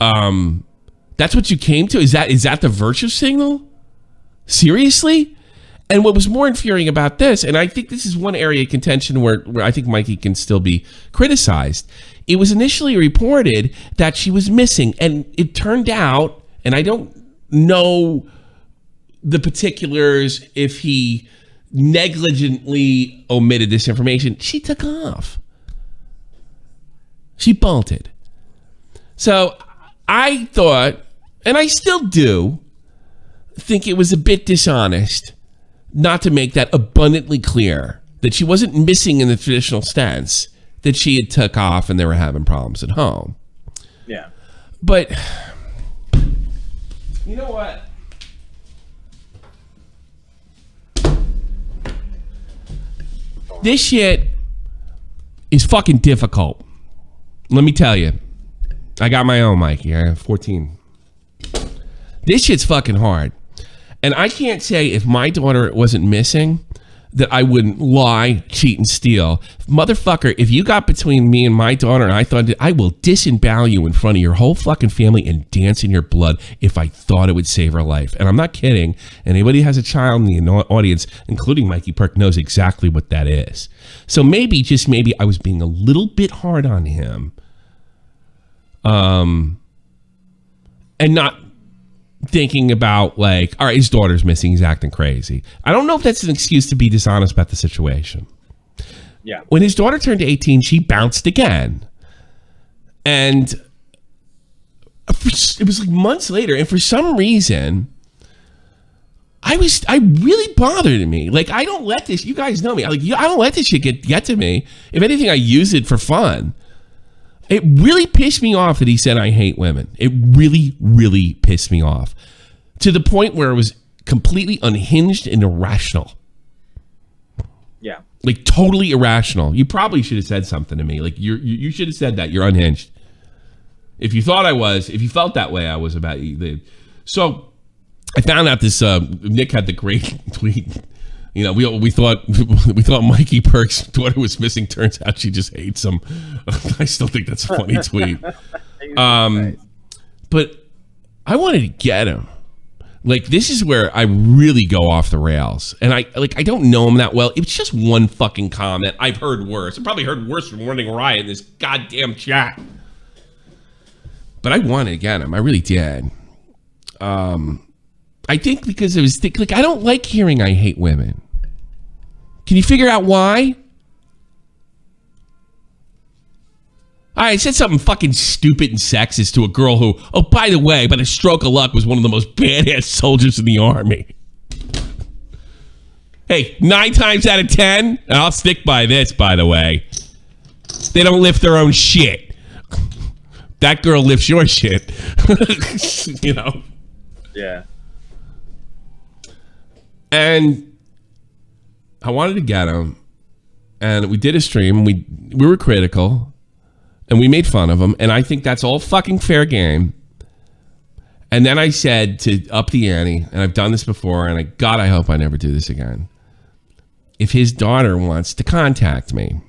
That's what you came to. Is that the virtue signal? Seriously? And what was more infuriating about this, and I think this is one area of contention where I think Mikey can still be criticized. It was initially reported that she was missing, and it turned out, and I don't know the particulars if he negligently omitted this information, she took off. She bolted. So I thought, and I still do, think it was a bit dishonest not to make that abundantly clear that she wasn't missing in the traditional sense, that she had took off and they were having problems at home. Yeah. But you know what? This shit is fucking difficult. Let me tell you. I got my own, Mikey. I have 14. This shit's fucking hard. And I can't say if my daughter wasn't missing, that I wouldn't lie, cheat, and steal. Motherfucker, if you got between me and my daughter and I thought I will disembowel you in front of your whole fucking family and dance in your blood if I thought it would save her life. And I'm not kidding. Anybody who has a child in the audience, including Mikey Perk, knows exactly what that is. So maybe, just maybe, I was being a little bit hard on him. And not thinking about, like, all right, his daughter's missing, he's acting crazy. I don't know if that's an excuse to be dishonest about the situation. Yeah. When his daughter turned 18, she bounced again. And it was like months later, and for some reason, I really bothered me. Like, I don't let this, you guys know me, I don't let this shit get to me. If anything, I use it for fun. It really pissed me off that he said I hate women. It really, really pissed me off. To the point where it was completely unhinged and irrational. Yeah. Like, totally irrational. You probably should have said something to me. Like, you should have said that. You're unhinged. If you thought I was, if you felt that way, I was about you. So, I found out this, Nick had the great tweet. You know, we thought Mikey Perk's daughter was missing. Turns out she just hates him. I still think that's a funny tweet. But I wanted to get him. Like, this is where I really go off the rails. And I don't know him that well. It was just one fucking comment. I've heard worse. I probably heard worse from Morning Riot in this goddamn chat. But I wanted to get him. I really did. I think because it was like, I don't like hearing I hate women. Can you figure out why? I said something fucking stupid and sexist to a girl who, oh, by the way, by the stroke of luck, was one of the most badass soldiers in the army. Hey, 9 times out of 10, and I'll stick by this, by the way, they don't lift their own shit. That girl lifts your shit. You know? Yeah. And I wanted to get him, and we did a stream. We were critical, and we made fun of him, and I think that's all fucking fair game. And then I said to up the ante, and I've done this before, and I hope I never do this again. If his daughter wants to contact me,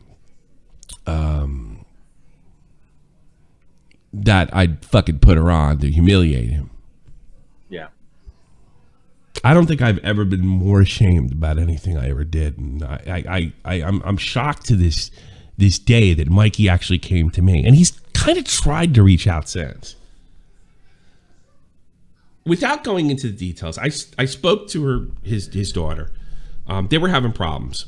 that I'd fucking put her on to humiliate him. Yeah. I don't think I've ever been more ashamed about anything I ever did, and I'm shocked to this day that Mikey actually came to me, and he's kind of tried to reach out since. Without going into the details, I spoke to his daughter. They were having problems.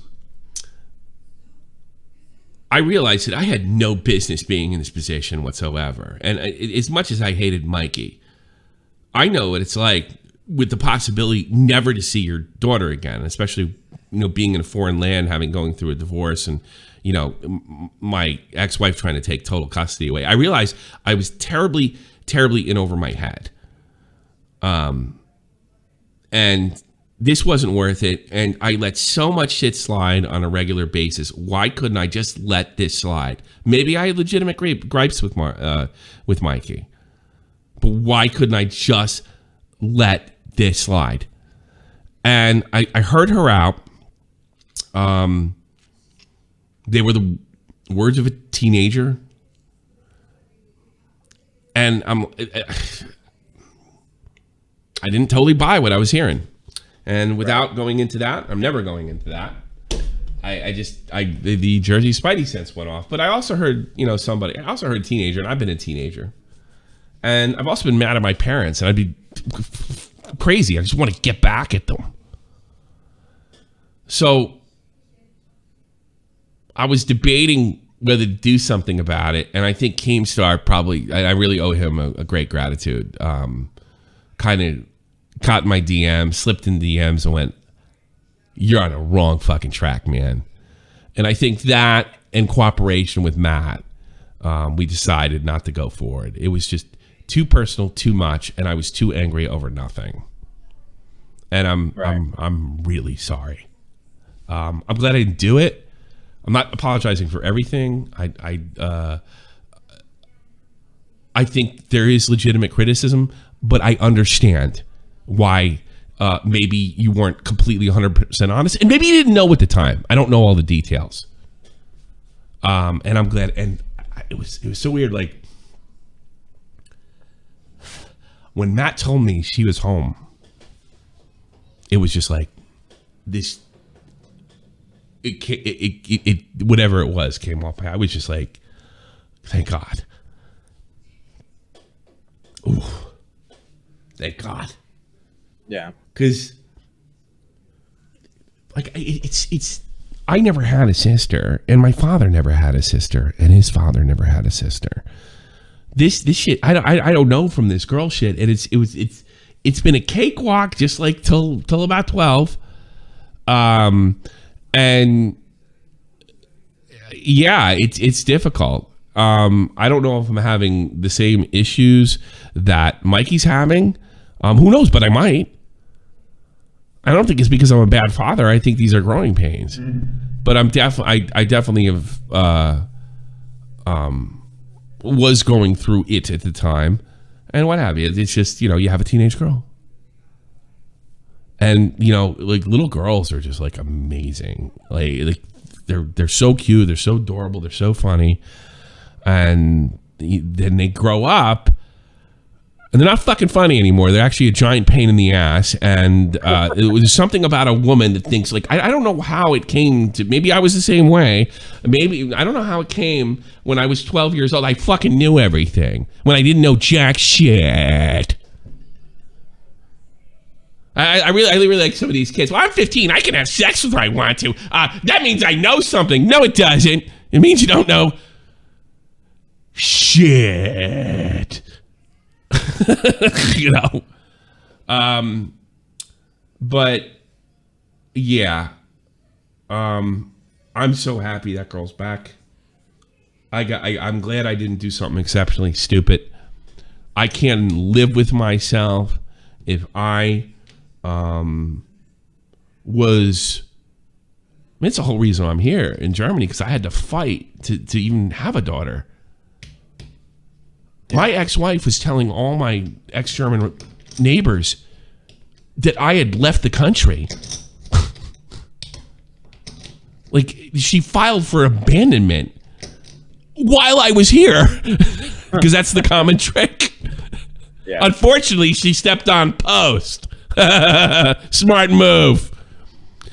I realized that I had no business being in this position whatsoever, and as much as I hated Mikey, I know what it's like with the possibility never to see your daughter again, especially, you know, being in a foreign land, going through a divorce, and, you know, my ex-wife trying to take total custody away. I realized I was terribly, terribly in over my head. And this wasn't worth it. And I let so much shit slide on a regular basis. Why couldn't I just let this slide? Maybe I had legitimate gripes with Mikey, but why couldn't I just let this slide? And I heard her out. They were the words of a teenager, and I didn't totally buy what I was hearing. And without going into that, I'm never going into that. The Jersey Spidey sense went off. But I also heard, I also heard teenager, and I've been a teenager. And I've also been mad at my parents, and I'd be crazy. I just want to get back at them. So I was debating whether to do something about it, and I think Keemstar probably, I really owe him a great gratitude. Kind of caught my DM, slipped in DMs, and went, "You're on a wrong fucking track, man." And I think that, in cooperation with Matt, we decided not to go forward. It was just too personal, too much, and I was too angry over nothing. And I'm really sorry. I'm glad I didn't do it. I'm not apologizing for everything. I think there is legitimate criticism, but I understand why maybe you weren't completely 100% honest, and maybe you didn't know at the time. I don't know all the details. And I'm glad. And it was so weird. Like when Matt told me she was home, it was just like this. It whatever it was came off. I was just like, thank God. Ooh, thank God. Yeah. Because, like, it's. I never had a sister, and my father never had a sister, and his father never had a sister. This shit, I don't know from this girl shit, and it's been a cakewalk just like till about 12, and yeah, it's difficult. I don't know if I'm having the same issues that Mikey's having. Who knows? But I might. I don't think it's because I'm a bad father. I think these are growing pains. But I definitely have was going through it at the time, and what have you. It's just, you have a teenage girl, and like little girls are just like amazing. Like they're so cute, they're so adorable, they're so funny, and then they grow up. And they're not fucking funny anymore. They're actually a giant pain in the ass. And it was something about a woman that thinks, like, I don't know how it came to, maybe I was the same way. Maybe, I don't know how it came when I was 12 years old. I fucking knew everything when I didn't know jack shit. I really like some of these kids. Well, I'm 15. I can have sex if I want to. That means I know something. No, it doesn't. It means you don't know shit. But yeah, I'm so happy that girl's back. I'm glad I didn't do something exceptionally stupid. I can't live with myself if I was. It's the whole reason I'm here in Germany, because I had to fight to even have a daughter. My ex-wife was telling all my ex-German neighbors that I had left the country. Like, she filed for abandonment while I was here, because that's the common trick. Yeah. Unfortunately, she stepped on post. Smart move.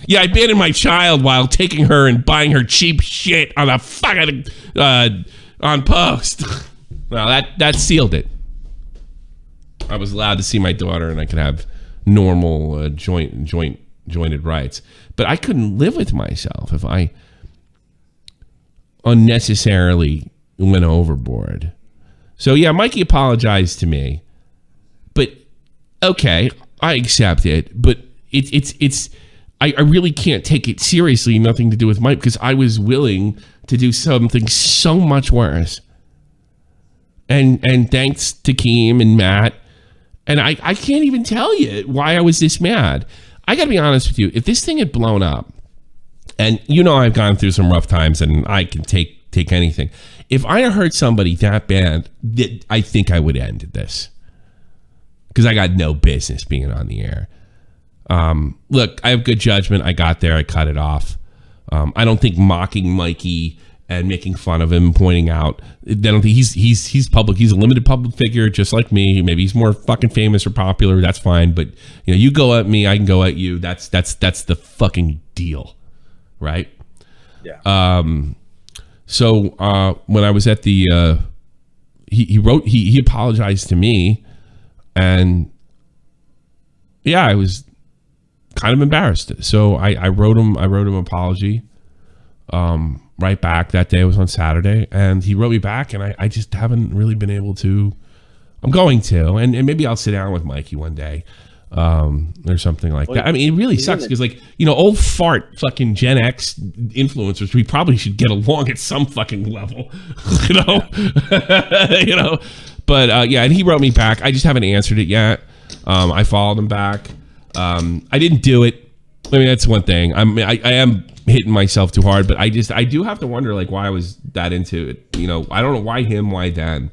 Yeah, I abandoned my child while taking her and buying her cheap shit on a fucking on post. Well, that sealed it. I was allowed to see my daughter, and I could have normal jointed rights. But I couldn't live with myself if I unnecessarily went overboard. So yeah, Mikey apologized to me, but okay, I accept it. But I really can't take it seriously. Nothing to do with Mike, because I was willing to do something so much worse. And thanks to Keem and Matt, and I can't even tell you why I was this mad. I gotta be honest with you. If this thing had blown up, and I've gone through some rough times, and I can take anything. If I had hurt somebody that bad, I think I would end this, because I got no business being on the air. Look, I have good judgment. I got there. I cut it off. I don't think mocking Mikey and making fun of him, pointing out, I don't think he's public. He's a limited public figure, just like me. Maybe he's more fucking famous or popular. That's fine. But you go at me, I can go at you. That's the fucking deal, right? Yeah. So when I was at the, he apologized to me, and yeah, I was kind of embarrassed. So I wrote him an apology. Right back. That day was on Saturday, and he wrote me back, and I just haven't really been able to. I'm going to, and maybe I'll sit down with Mikey one day, or something like that. I mean, it really sucks because, like, old fart fucking Gen X influencers, we probably should get along at some fucking level, But yeah, and he wrote me back. I just haven't answered it yet. I followed him back. I didn't do it. I mean, that's one thing. I am hitting myself too hard, but I do have to wonder, like, why I was that into it. I don't know why him, why Dan.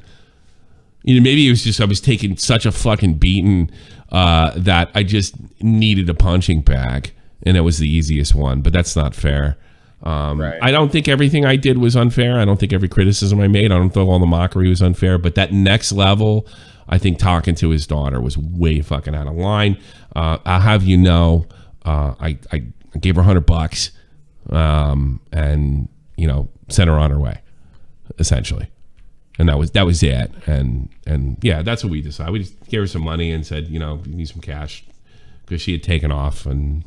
You know, maybe it was just I was taking such a fucking beating that I just needed a punching bag, and it was the easiest one. But that's not fair. Right. I don't think everything I did was unfair. I don't think every criticism I made, I don't think all the mockery was unfair. But that next level, I think talking to his daughter was way fucking out of line. I'll have you know, I gave her $100, and you know, sent her on her way, essentially. And that was it. And yeah, that's what we decided. We just gave her some money and said, you know, you need some cash, because she had taken off, and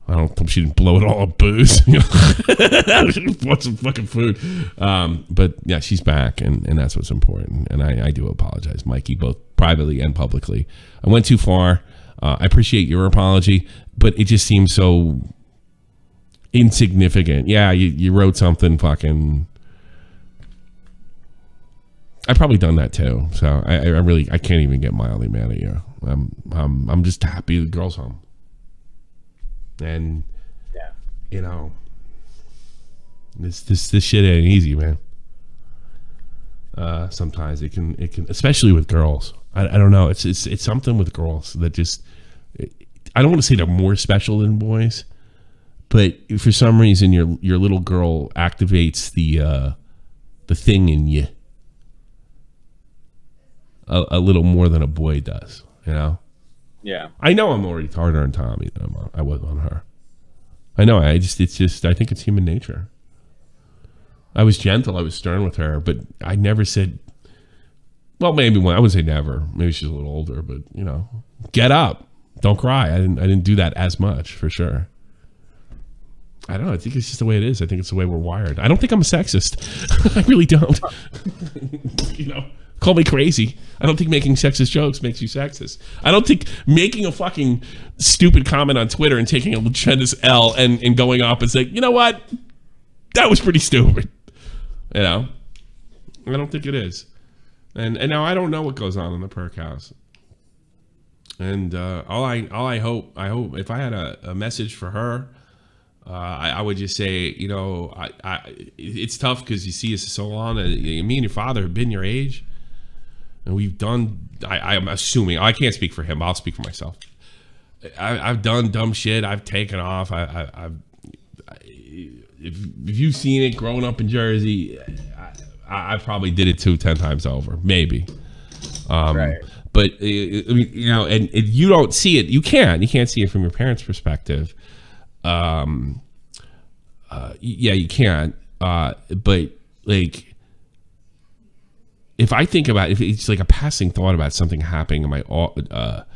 I don't hope she didn't blow it all on booze. You know? She bought some fucking food. But yeah, she's back, and that's what's important. And I do apologize, Mikey, both privately and publicly. I went too far. I appreciate your apology, but it just seems so insignificant. Yeah, you wrote something fucking. I've probably done that too, so I really can't even get mildly mad at you. I'm just happy the girl's home, and Yeah. you know, this shit ain't easy, man. Sometimes it can, especially with girls. I don't know. It's something with girls that just. I don't want to say they're more special than boys, but for some reason your little girl activates the thing in you a little more than a boy does, you know? Yeah. I know I'm already harder on Tommy than I was on her. I know. I think it's human nature. I was gentle. I was stern with her, but I never said, well, maybe I wouldn't say never. Maybe she's a little older, but you know, get up. Don't cry. I didn't do that as much, for sure. I don't know. I think it's just the way it is. I think it's the way we're wired. I don't think I'm a sexist. I really don't. You know, call me crazy. I don't think making sexist jokes makes you sexist. I don't think making a fucking stupid comment on Twitter and taking a tremendous L and going up and saying, you know what? That was pretty stupid. You know? I don't think it is. And now I don't know what goes on in the Perk house. And all I hope if I had a message for her, I would just say, you know, it's tough because you see us so long. Me and your father have been your age, and we've done. I'm assuming I can't speak for him. I'll speak for myself. I've done dumb shit. I've taken off. If you've seen it growing up in Jersey, I probably did it 10 times over, maybe. Right. But I mean, you know, and if you don't see it, you can't see it from your parents' perspective. Yeah, you can't. But like, if I think about if it's like a passing thought about something happening to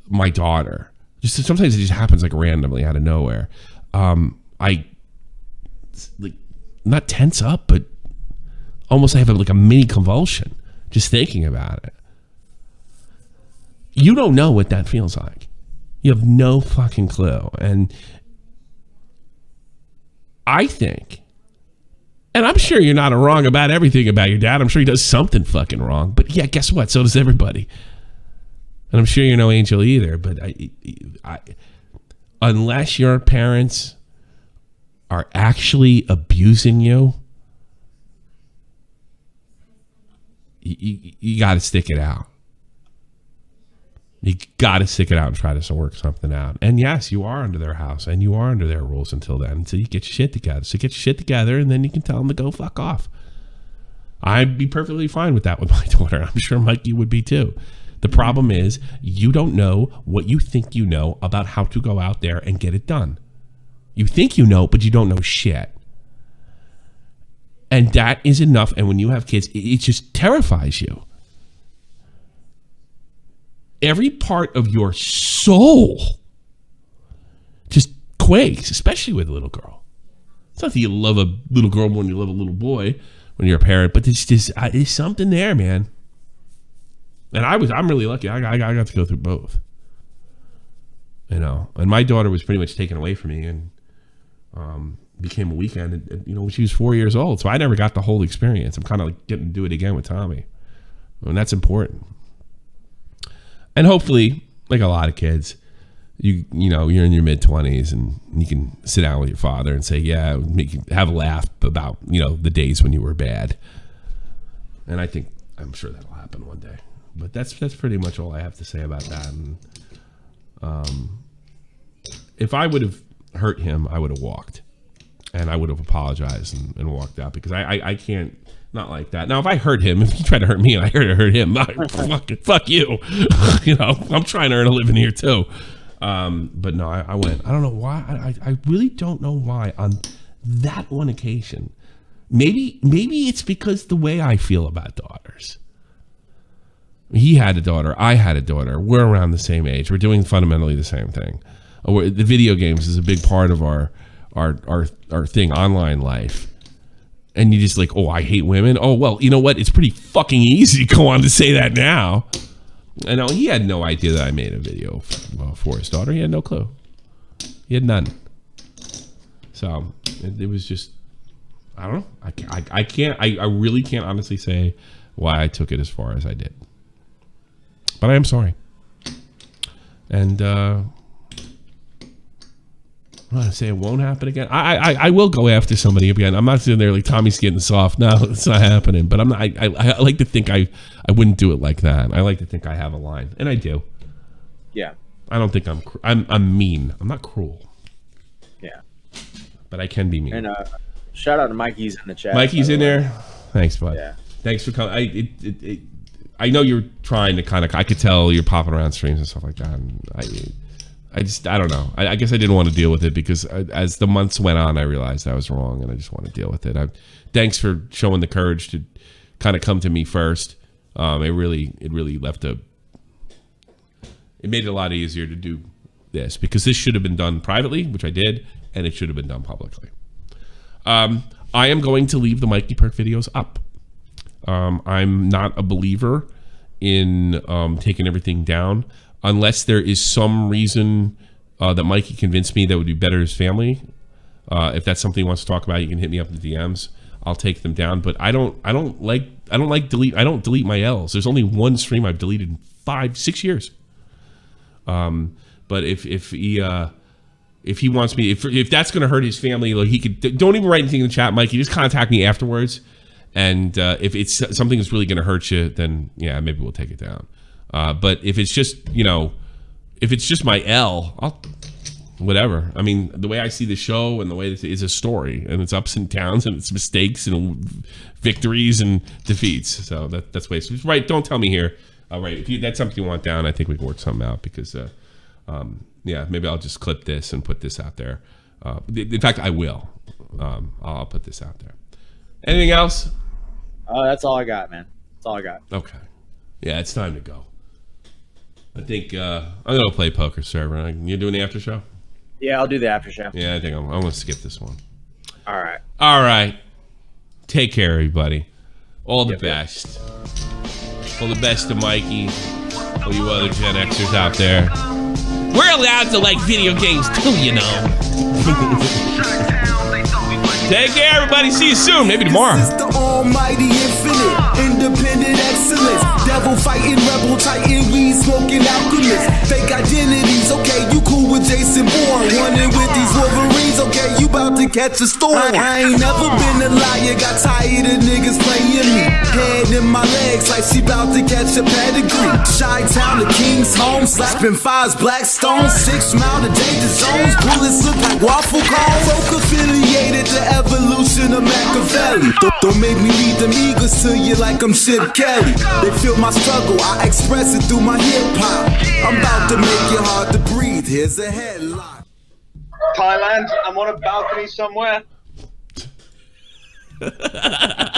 my daughter, just sometimes it just happens like randomly out of nowhere. I like not tense up, but almost I have like a mini convulsion just thinking about it. You don't know what that feels like. You have no fucking clue. And I think, and I'm sure you're not wrong about everything about your dad. I'm sure he does something fucking wrong. But yeah, guess what? So does everybody. And I'm sure you're no angel either. But I unless your parents are actually abusing you, you got to stick it out. You got to stick it out and try to work something out. And yes, you are under their house and you are under their rules until then, until you get your shit together. So get your shit together and then you can tell them to go fuck off. I'd be perfectly fine with that with my daughter. I'm sure Mikey would be too. The problem is you don't know what you think you know about how to go out there and get it done. You think you know, but you don't know shit. And that is enough. And when you have kids, it just terrifies you. Every part of your soul just quakes, especially with a little girl. It's not that you love a little girl more than you love a little boy when you're a parent, but there's something there, man. And I'm really lucky. I got to go through both. You know, and my daughter was pretty much taken away from me and became a weekend, and you know, when she was 4 years old. So I never got the whole experience. I'm kind of like getting to do it again with Tommy. And that's important. And hopefully, like a lot of kids, you know, you're in your mid-20s and you can sit down with your father and say, yeah, make you have a laugh about, you know, the days when you were bad. And I think I'm sure that'll happen one day. But that's pretty much all I have to say about that. And if I would have hurt him, I would have walked, and I would have apologized and walked out, because I can't. Not like that. Now, if I hurt him, if he tried to hurt me and I hurt him, fuck you. You know, I'm trying to earn a living here too. But no, I went. I don't know why. I really don't know why on that one occasion. Maybe it's because the way I feel about daughters. He had a daughter. I had a daughter. We're around the same age. We're doing fundamentally the same thing. The video games is a big part of our thing, online life. And you just like, oh, I hate women. Oh, well, you know what? It's pretty fucking easy to go on to say that now. And he had no idea that I made a video for his daughter. He had no clue. He had none. So it was just, I don't know. I really can't honestly say why I took it as far as I did. But I am sorry. And I'm not gonna say it won't happen again. I will go after somebody again. I'm not sitting there like Tommy's getting soft. No, it's not happening. But I'm not. I like to think I wouldn't do it like that. I like to think I have a line, and I do. Yeah. I don't think I'm mean. I'm not cruel. Yeah. But I can be mean. And shout out to Mikey's in the chat. Mikey's in there. Thanks, bud. Yeah. Thanks for coming. I know you're trying to kind of. I could tell you're popping around streams and stuff like that. And I don't know. I guess I didn't want to deal with it because as the months went on, I realized I was wrong, and I just want to deal with it. Thanks for showing the courage to kind of come to me first. It really left it made it a lot easier to do this, because this should have been done privately, which I did, and it should have been done publicly. I am going to leave the Mikey Perk videos up. I'm not a believer in taking everything down. Unless there is some reason that Mikey convinced me that would be better to his family. If that's something he wants to talk about, you can hit me up in the DMs. I'll take them down. But I don't delete my L's. There's only one stream I've deleted in 5-6 years. But if he wants me, if that's going to hurt his family, like, he could, don't even write anything in the chat, Mikey. Just contact me afterwards. And if it's something that's really going to hurt you, then yeah, maybe we'll take it down. But if it's just, if it's just my L, I'll, whatever. I mean, the way I see the show and the way this is a story, and it's ups and downs, and it's mistakes and victories and defeats. So that's the way it's right. Don't tell me here. All right, if that's something you want down, I think we can work something out, because, yeah, maybe I'll just clip this and put this out there. In fact, I will. I'll put this out there. Anything else? That's all I got, man. That's all I got. Okay. Yeah, it's time to go. I think I'm gonna play poker server. You doing the after show? Yeah, I'll do the after show. Yeah, I think I'm gonna skip this one. All right. All right. Take care, everybody. All the best. All the best to Mikey. All you other Gen Xers out there. We're allowed to like video games too, you know. Take care, everybody. See you soon. Maybe tomorrow. This is the almighty infinite, independent excellence. Devil fighting, rebel titan, weed smoking alchemist. Fake identities, okay, you cool with Jason Bourne. Running with these Wolverines, okay, you about to catch a storm. I ain't never been a liar, got tired of niggas playing me. Head in my legs like she about to catch a pedigree. Chi-town, the king's home, slapping fives, black stones. 6 mile to danger zones, bullets look like waffle cones. Folk affiliated to evolution of Machiavelli. Don't make me lead them eagles to you like I'm Chip Kelly. They feel my struggle, I express it through my hip-hop. I'm about to make it hard to breathe, here's a headline. Thailand, I'm on a balcony somewhere.